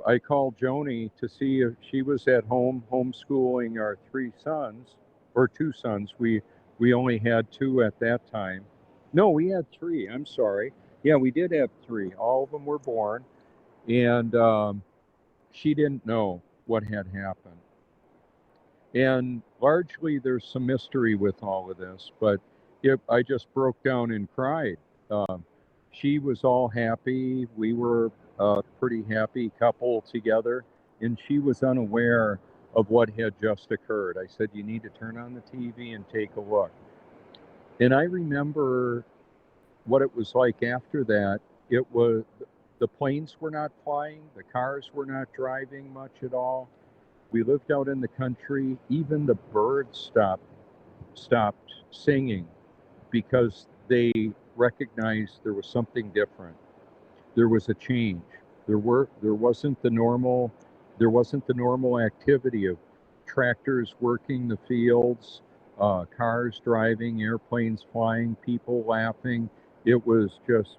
I called Joni to see if she was at home homeschooling our three sons, or two sons. We only had two at that time. No, we had three. I'm sorry. Yeah, we did have three. All of them were born. And she didn't know what had happened. And largely there's some mystery with all of this, but I just broke down and cried. She was all happy. We were a pretty happy couple together, and she was unaware of what had just occurred. I said, you need to turn on the TV and take a look. And I remember what it was like after that. It was the planes were not flying, the cars were not driving much at all. We lived out in the country. Even the birds stopped singing because they recognized there was something different. There was a change. There wasn't the normal activity of tractors working the fields, cars driving, airplanes flying, people laughing. It was just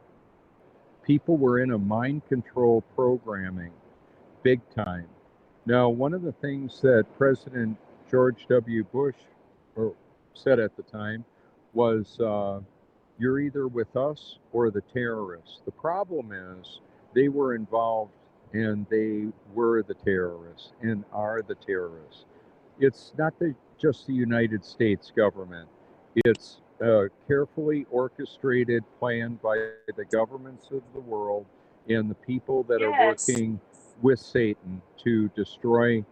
people were in a mind control programming, big time. Now, one of the things that President George W. Bush said at the time was, you're either with us or the terrorists. The problem is they were involved and they were the terrorists and are the terrorists. It's not just the United States government. It's a carefully orchestrated plan by the governments of the world and the people that are working with Satan to destroy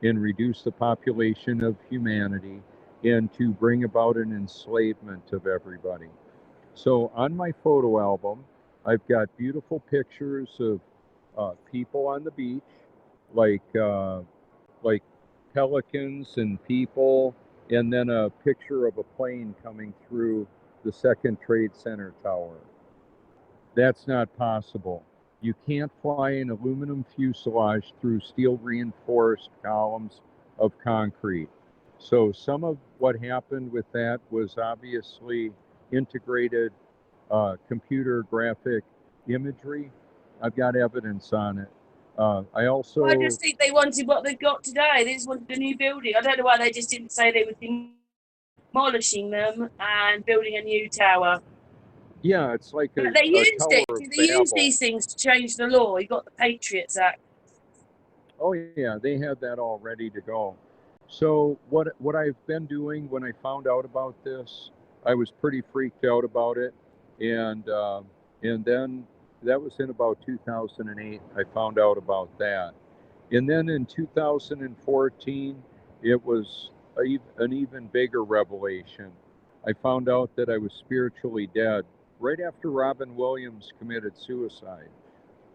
and reduce the population of humanity and to bring about an enslavement of everybody. So on my photo album, I've got beautiful pictures of people on the beach, like pelicans and people, and then a picture of a plane coming through the Second Trade Center tower. That's not possible. You can't fly an aluminum fuselage through steel reinforced columns of concrete. So some of what happened with that was obviously integrated computer graphic imagery. I've got evidence on it. I just think they wanted what they've got today. They just wanted a new building. I don't know why they just didn't say they were demolishing them and building a new tower. Yeah, it's like but they used it. They used these things to change the law. You got the Patriots Act. Oh yeah, they had that all ready to go. So what I've been doing when I found out about this, I was pretty freaked out about it, and then that was in about 2008. I found out about that, and then in 2014, it was an even bigger revelation. I found out that I was spiritually dead right after Robin Williams committed suicide.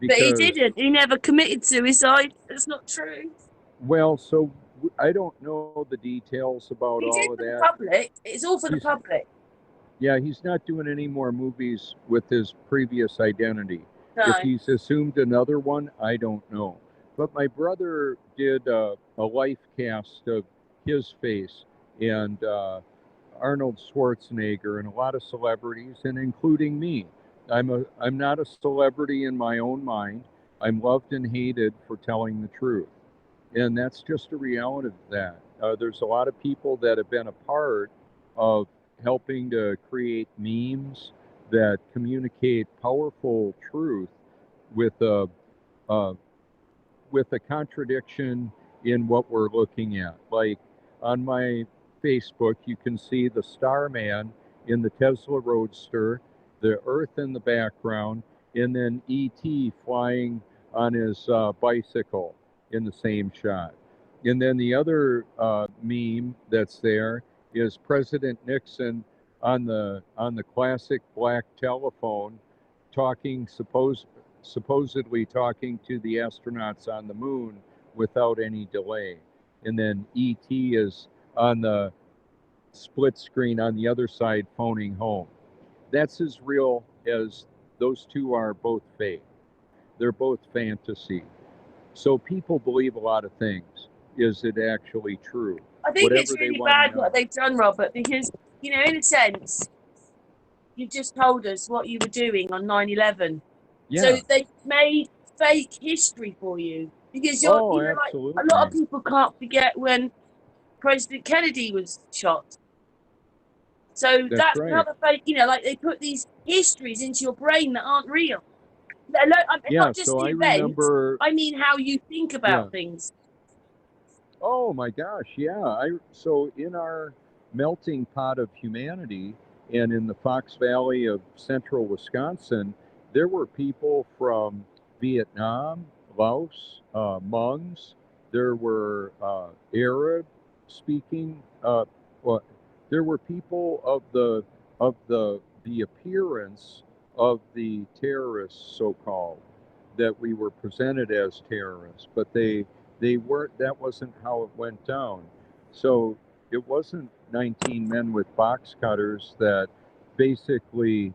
But he didn't. He never committed suicide. That's not true. Well, so I don't know the details about all of that. The public. It's all for the public. Yeah, he's not doing any more movies with his previous identity. No. If he's assumed another one, I don't know. But my brother did a life cast of his face and Arnold Schwarzenegger and a lot of celebrities, and including me. I'm not a celebrity in my own mind. I'm loved and hated for telling the truth. And that's just a reality of that. There's a lot of people that have been a part of helping to create memes that communicate powerful truth with a uh, with a contradiction in what we're looking at. Like on my Facebook, you can see the Starman in the Tesla Roadster, the Earth in the background, and then ET flying on his bicycle in the same shot. And then the other meme that's there is President Nixon on the classic black telephone, talking supposedly talking to the astronauts on the moon without any delay. And then ET is on the split screen on the other side phoning home. That's as real as those two are both fake. They're both fantasy. So people believe a lot of things. Is it actually true? I think Whatever it's they really want to bad know. what they've done, Robert, because, you know, in a sense, you've just told us what you were doing on 9/11. So Yeah. they made fake history for you because Oh, like, a absolutely. lot of people can't forget when President Kennedy was shot. So that's right. another fake, you know, like they put these histories into your brain that aren't real. Yeah, Not just so the I event, remember. I mean how you think Yeah. about things. Oh my gosh, yeah. So in our melting pot of humanity and in the Fox Valley of central Wisconsin, there were people from Vietnam, Laos, Hmongs. There were Arab speaking. Well, there were people of the appearance of the terrorists, so called, that we were presented as terrorists, but they weren't. That wasn't how it went down. So it wasn't 19 men with box cutters that basically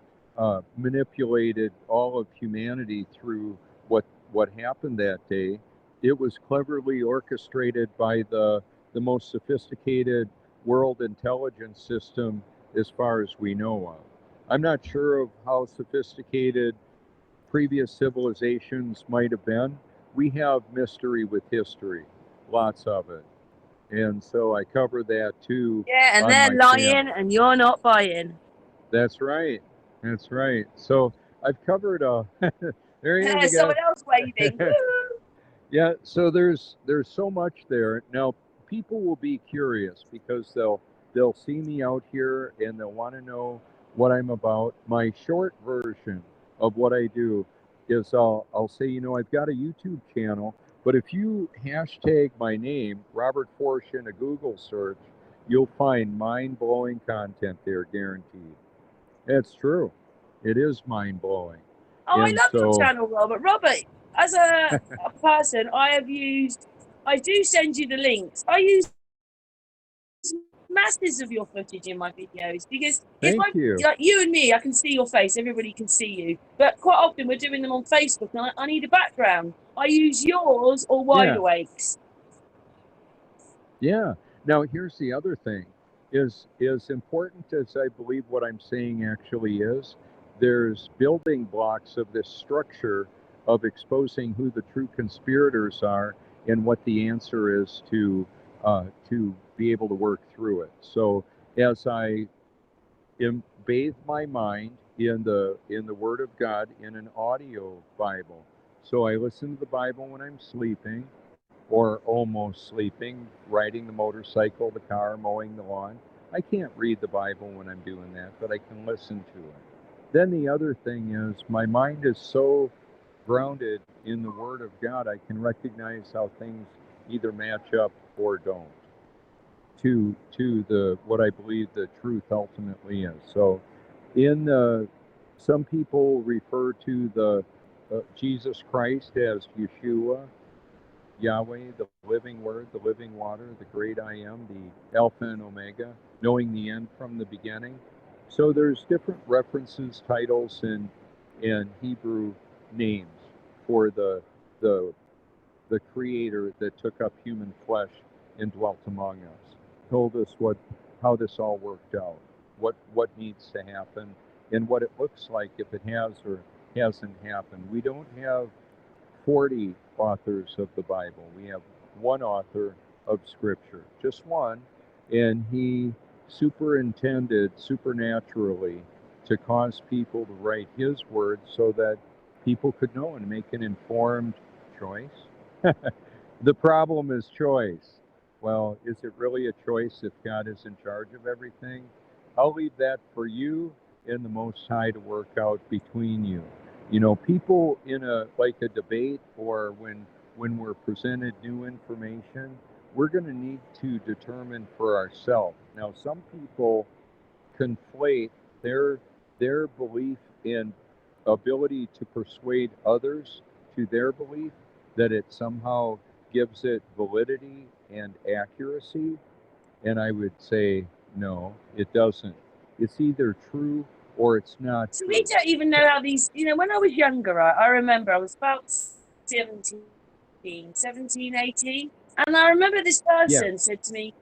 manipulated all of humanity through what happened that day. It was cleverly orchestrated by the most sophisticated world intelligence system as far as we know of. I'm not sure of how sophisticated previous civilizations might have been. We have mystery with history, lots of it. And so I cover that too. Yeah, and on they're my lying channel. and you're not buying. That's right. That's right. So I've covered there he is again. Someone else waving. Yeah, so there's so much there. Now people will be curious because they'll see me out here and they'll want to know what I'm about. My short version of what I do is I'll say, I've got a YouTube channel, but if you hashtag my name, Robert Foertsch, in a Google search, you'll find mind-blowing content there, guaranteed. That's true. It is mind-blowing. Oh, I And love your so, channel, Robert. Robert, as a person, I do send you the links. I use masses of your footage in my videos because thank you. like you and me, I can see your face, everybody can see you. But quite often we're doing them on Facebook and I need a background. I use yours or Wide Awakes. Yeah. Now here's the other thing. Is important as I believe what I'm saying actually is, there's building blocks of this structure of exposing who the true conspirators are and what the answer is to be able to work through it. So as I bathe my mind in the Word of God in an audio Bible, so I listen to the Bible when I'm sleeping or almost sleeping, riding the motorcycle, the car, mowing the lawn. I can't read the Bible when I'm doing that, but I can listen to it. Then the other thing is my mind is so grounded in the Word of God, I can recognize how things either match up or don't to the what I believe the truth ultimately is. So in some people refer to the Jesus Christ as Yeshua, Yahweh, the living word, the living water, the great I am, the Alpha and Omega, knowing the end from the beginning. So there's different references, titles, and Hebrew names for the creator that took up human flesh and dwelt among us. Told us how this all worked out, what needs to happen, and what it looks like if it has or hasn't happened. We don't have 40 authors of the Bible. We have one author of Scripture, just one, and he superintended supernaturally to cause people to write his words so that people could know and make an informed choice. The problem is choice. Well, is it really a choice if God is in charge of everything? I'll leave that for you and the Most High to work out between you. You know, people in a debate, or when we're presented new information, we're going to need to determine for ourselves. Now, some people conflate their belief in ability to persuade others to their belief, that it somehow gives it validity and accuracy. And I would say, no, it doesn't. It's either true or it's not So true. we don't even know how these, you know, when I was younger, I remember I was about 17, 18. And I remember this person said to me,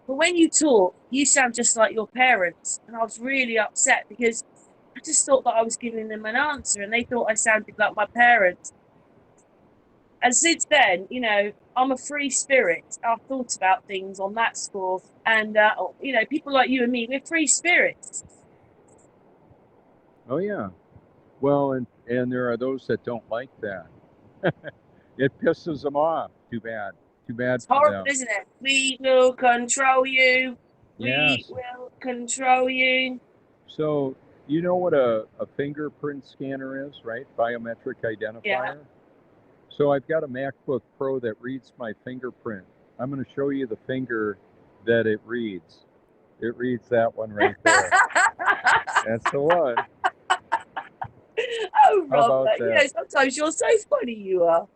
but when you talk, you sound just like your parents. And I was really upset because I just thought that I was giving them an answer and they thought I sounded like my parents. And since then, you know, I'm a free spirit. I've thought about things on that score. And, you know, people like you and me, we're free spirits. Oh, yeah. Well, and there are those that don't like that. It pisses them off. Too bad. Too bad It's for horrible, them. isn't it? We will control you. Yes. We will control you. So, you know what a fingerprint scanner is, right? Biometric identifier. Yeah. So I've got a MacBook Pro that reads my fingerprint. I'm going to show you the finger that it reads. It reads that one right there. That's the one. Oh, How about Robert, you know, that? sometimes you're so funny, you are.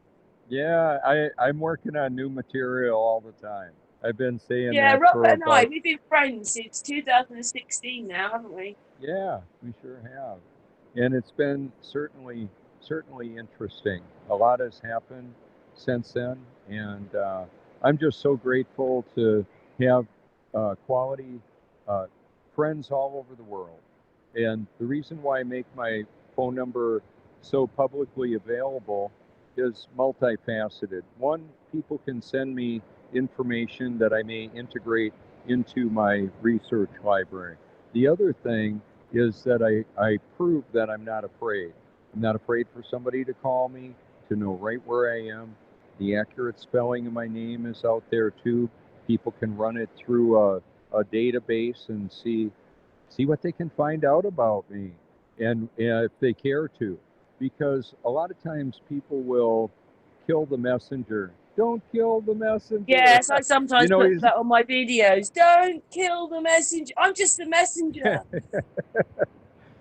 Yeah, I'm working on new material all the time. I've been saying Yeah, that Robert for and I, about, we've been friends since 2016 now, haven't we? yeah, we sure have. And it's been certainly interesting. A lot has happened since then, and I'm just so grateful to have quality friends all over the world. And the reason why I make my phone number so publicly available is multifaceted. One, people can send me information that I may integrate into my research library. The other thing is that I prove that I'm not afraid. I'm not afraid for somebody to call me, to know right where I am. The accurate spelling of my name is out there too. People can run it through a database and see what they can find out about me, and if they care to. Because a lot of times people will kill the messenger. Don't kill the messenger. Yes, I sometimes You know, put that on my videos. Don't kill the messenger. I'm just a messenger.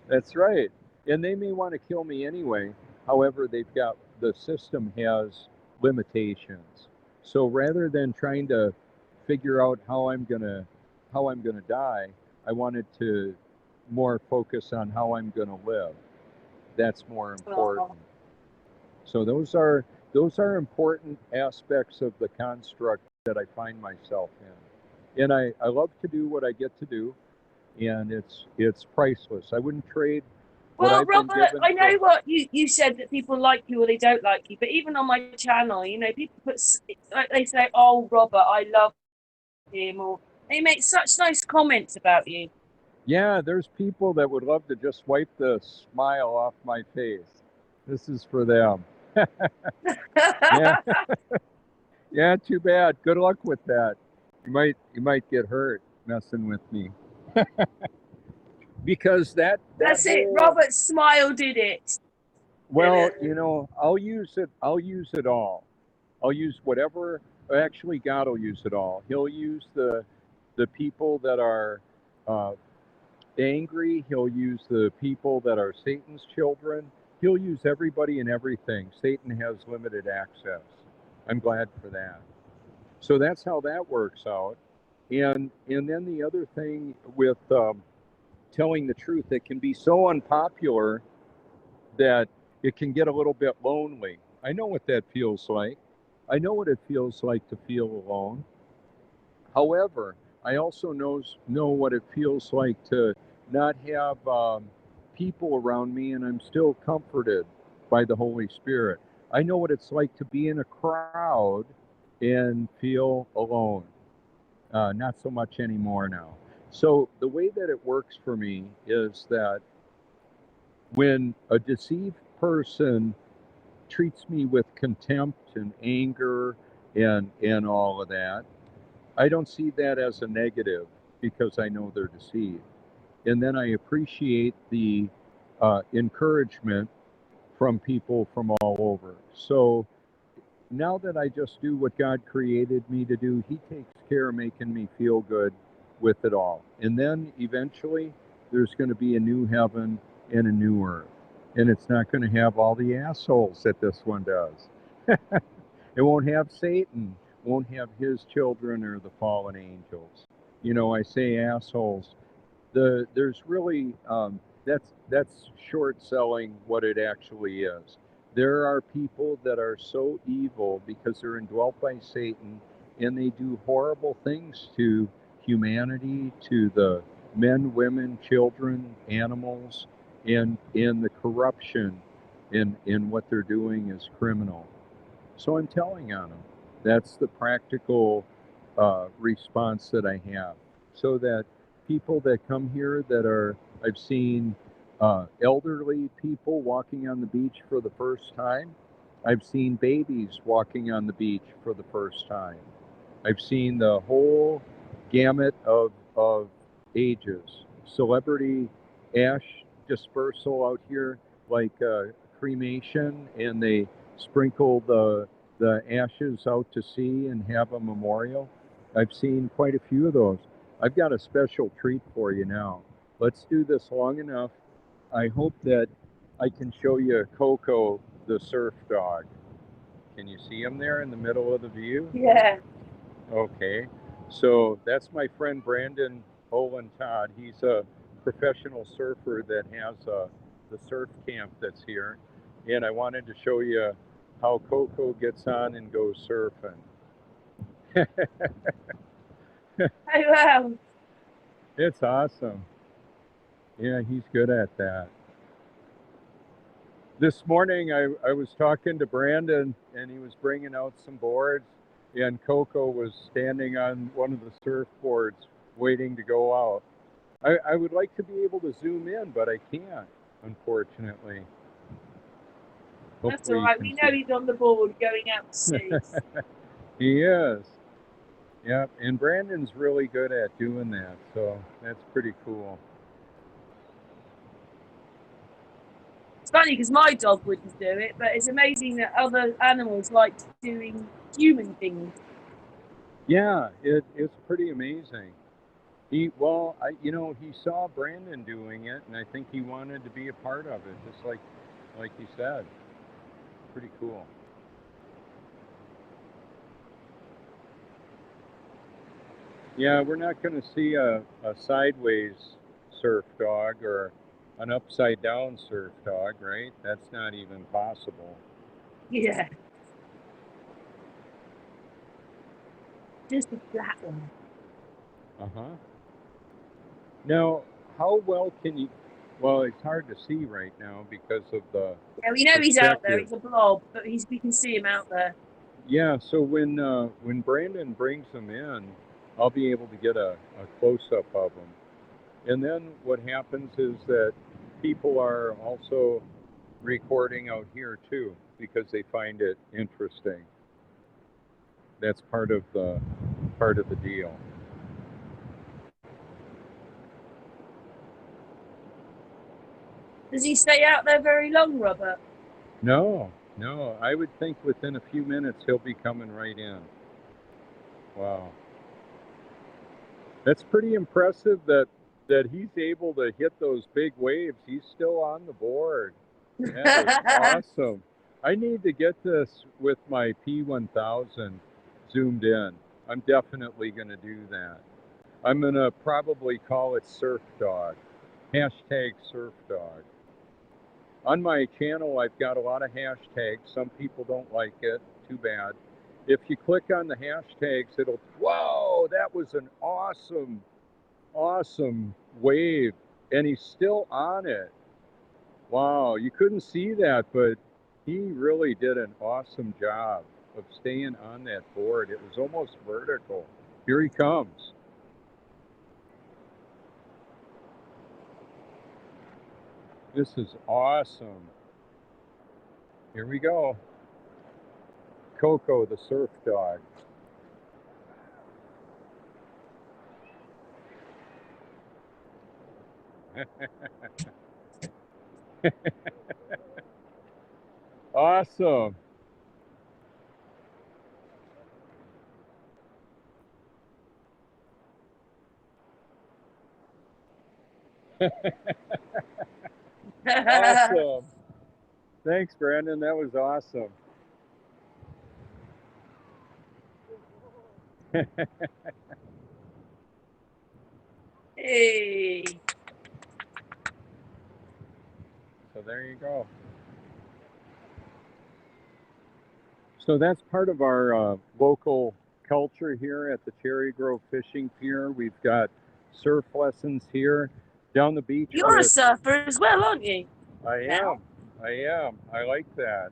That's right. And they may want to kill me anyway. However, the system has limitations. So rather than trying to figure out how I'm gonna die, I wanted to more focus on how I'm gonna live. That's more important. Oh. So those are important aspects of the construct that I find myself in. And I love to do what I get to do, and it's priceless. I wouldn't trade what Well, I've been Robert, given I know for. what you said, that people like you or they don't like you, but even on my channel, you know, people like they say, "Oh, Robert, I love him," or they make such nice comments about you. Yeah, there's people that would love to just wipe the smile off my face. This is for them. Yeah, yeah. Too bad. Good luck with that. You might get hurt messing with me. Because that That's it. whole, Robert's smile did it. well, you know, I'll use it all. I'll use whatever. Actually, God will use it all. He'll use the people that are angry. He'll use the people that are Satan's children. He'll use everybody and everything. Satan has limited access. I'm glad for that. So that's how that works out. And then the other thing with telling the truth, it can be so unpopular that it can get a little bit lonely. I know what that feels like. I know what it feels like to feel alone. However, I also know what it feels like to not have people around me, and I'm still comforted by the Holy Spirit. I know what it's like to be in a crowd and feel alone. Not so much anymore now. So the way that it works for me is that when a deceived person treats me with contempt and anger and all of that, I don't see that as a negative because I know they're deceived. And then I appreciate the encouragement from people from all over. So now that I just do what God created me to do, He takes care of making me feel good with it all. And then eventually there's going to be a new heaven and a new earth. And it's not going to have all the assholes that this one does. It won't have Satan, won't have his children or the fallen angels. You know, I say assholes. There's really that's short selling what it actually is. There are people that are so evil because they're indwelt by Satan, and they do horrible things to humanity, to the men, women, children, animals, and the corruption in what they're doing is criminal. So I'm telling on them. That's the practical response that I have. So that people that come here that are, I've seen elderly people walking on the beach for the first time. I've seen babies walking on the beach for the first time. I've seen the whole gamut of ages. Celebrity ash dispersal out here, like cremation, and they sprinkle the ashes out to sea and have a memorial. I've seen quite a few of those. I've got a special treat for you now. Let's do this long enough. I hope that I can show you Coco, the surf dog. Can you see him there in the middle of the view? Yeah. Okay. So that's my friend Brandon Olin Todd. He's a professional surfer that has the surf camp that's here. And I wanted to show you how Coco gets on and goes surfing. Oh, wow. It's awesome. Yeah, he's good at that. This morning I was talking to Brandon and he was bringing out some boards, and Coco was standing on one of the surfboards waiting to go out. I would like to be able to zoom in, but I can't, unfortunately. That's all right. We know he's on the board going out to sea. He is. Yep, and Brandon's really good at doing that, so that's pretty cool. It's funny because my dog wouldn't do it, but it's amazing that other animals like doing human things. Yeah, it's pretty amazing. He saw Brandon doing it, and I think he wanted to be a part of it, just like he said. Pretty cool. Yeah, we're not going to see a sideways surf dog or an upside down surf dog, right? That's not even possible. Yeah. Just a flat one. Uh-huh. Now, how well can you... Well, it's hard to see right now because of the... Yeah, we know he's out there. He's a blob, but we can see him out there. Yeah, so when Brandon brings them in, I'll be able to get a close-up of them. And then what happens is that people are also recording out here too because they find it interesting. That's part of the deal. Does he stay out there very long, Robert? No. I would think within a few minutes he'll be coming right in. Wow. That's pretty impressive that he's able to hit those big waves. He's still on the board. That is awesome. I need to get this with my P1000 zoomed in. I'm definitely going to do that. I'm going to probably call it Surf Dog. Hashtag Surf Dog. On my channel, I've got a lot of hashtags. Some people don't like it. Too bad. If you click on the hashtags, it'll... Whoa, that was an awesome wave. And he's still on it. Wow, you couldn't see that, but he really did an awesome job. of staying on that board. It was almost vertical. Here he comes. This is awesome. Here we go. Coco, the surf dog. Awesome. Awesome. Thanks, Brandon. That was awesome. Hey. So there you go. So that's part of our local culture here at the Cherry Grove Fishing Pier. We've got surf lessons here down the beach. You're a surfer as well, aren't you? I am. I like that.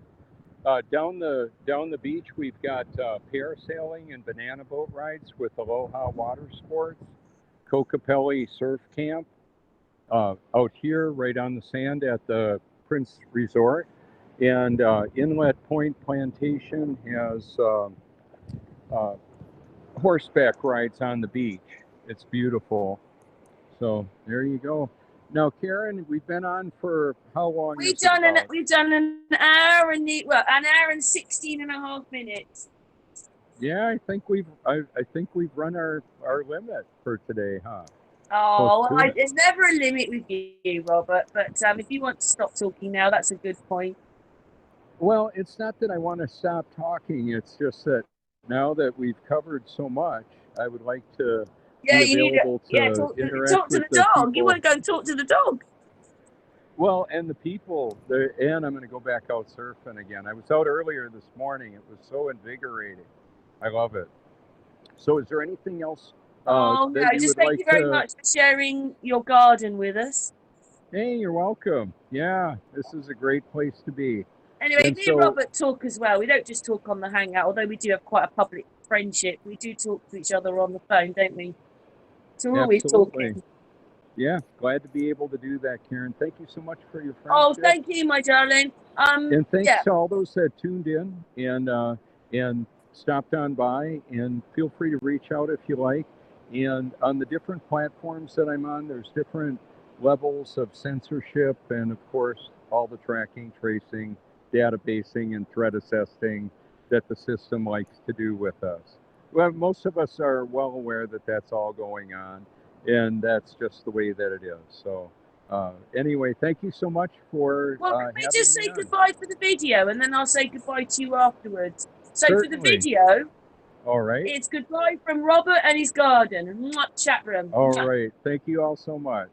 Down the beach, we've got parasailing and banana boat rides with Aloha Water Sports, Kokopelli Surf Camp. Out here, right on the sand at the Prince Resort, and Inlet Point Plantation has horseback rides on the beach. It's beautiful. So there you go. Now, Karen, we've been on for how long? We've done an hour and an hour and 16 and a half minutes. Yeah, I think we've run our limit for today, huh? Oh, there's never a limit with you, Robert. But if you want to stop talking now, that's a good point. Well, it's not that I want to stop talking. It's just that now that we've covered so much, I would like to be available to talk to with the dog. people. You want to go and talk to the dog? Well, and the people, and I'm going to go back out surfing again. I was out earlier this morning. It was so invigorating. I love it. So is there anything else? Just thank you very much for sharing your garden with us. Hey, you're welcome. Yeah, this is a great place to be. Anyway, me and Robert talk as well. We don't just talk on the Hangout, although we do have quite a public friendship. We do talk to each other on the phone, don't we? So we're always talking. Yeah, glad to be able to do that, Karen. Thank you so much for your friendship. Oh, thank you, my darling. And thanks to all those that tuned in and stopped on by. And feel free to reach out if you like. And on the different platforms that I'm on, there's different levels of censorship, and of course, all the tracking, tracing, databasing, and threat assessing that the system likes to do with us. Well, most of us are well aware that that's all going on, and that's just the way that it is. So anyway, thank you so much for can we just say goodbye for the video, and then I'll say goodbye to you afterwards. So Certainly. For the video, all right, it's goodbye from Robert and his garden. Chat room. All right. Thank you all so much.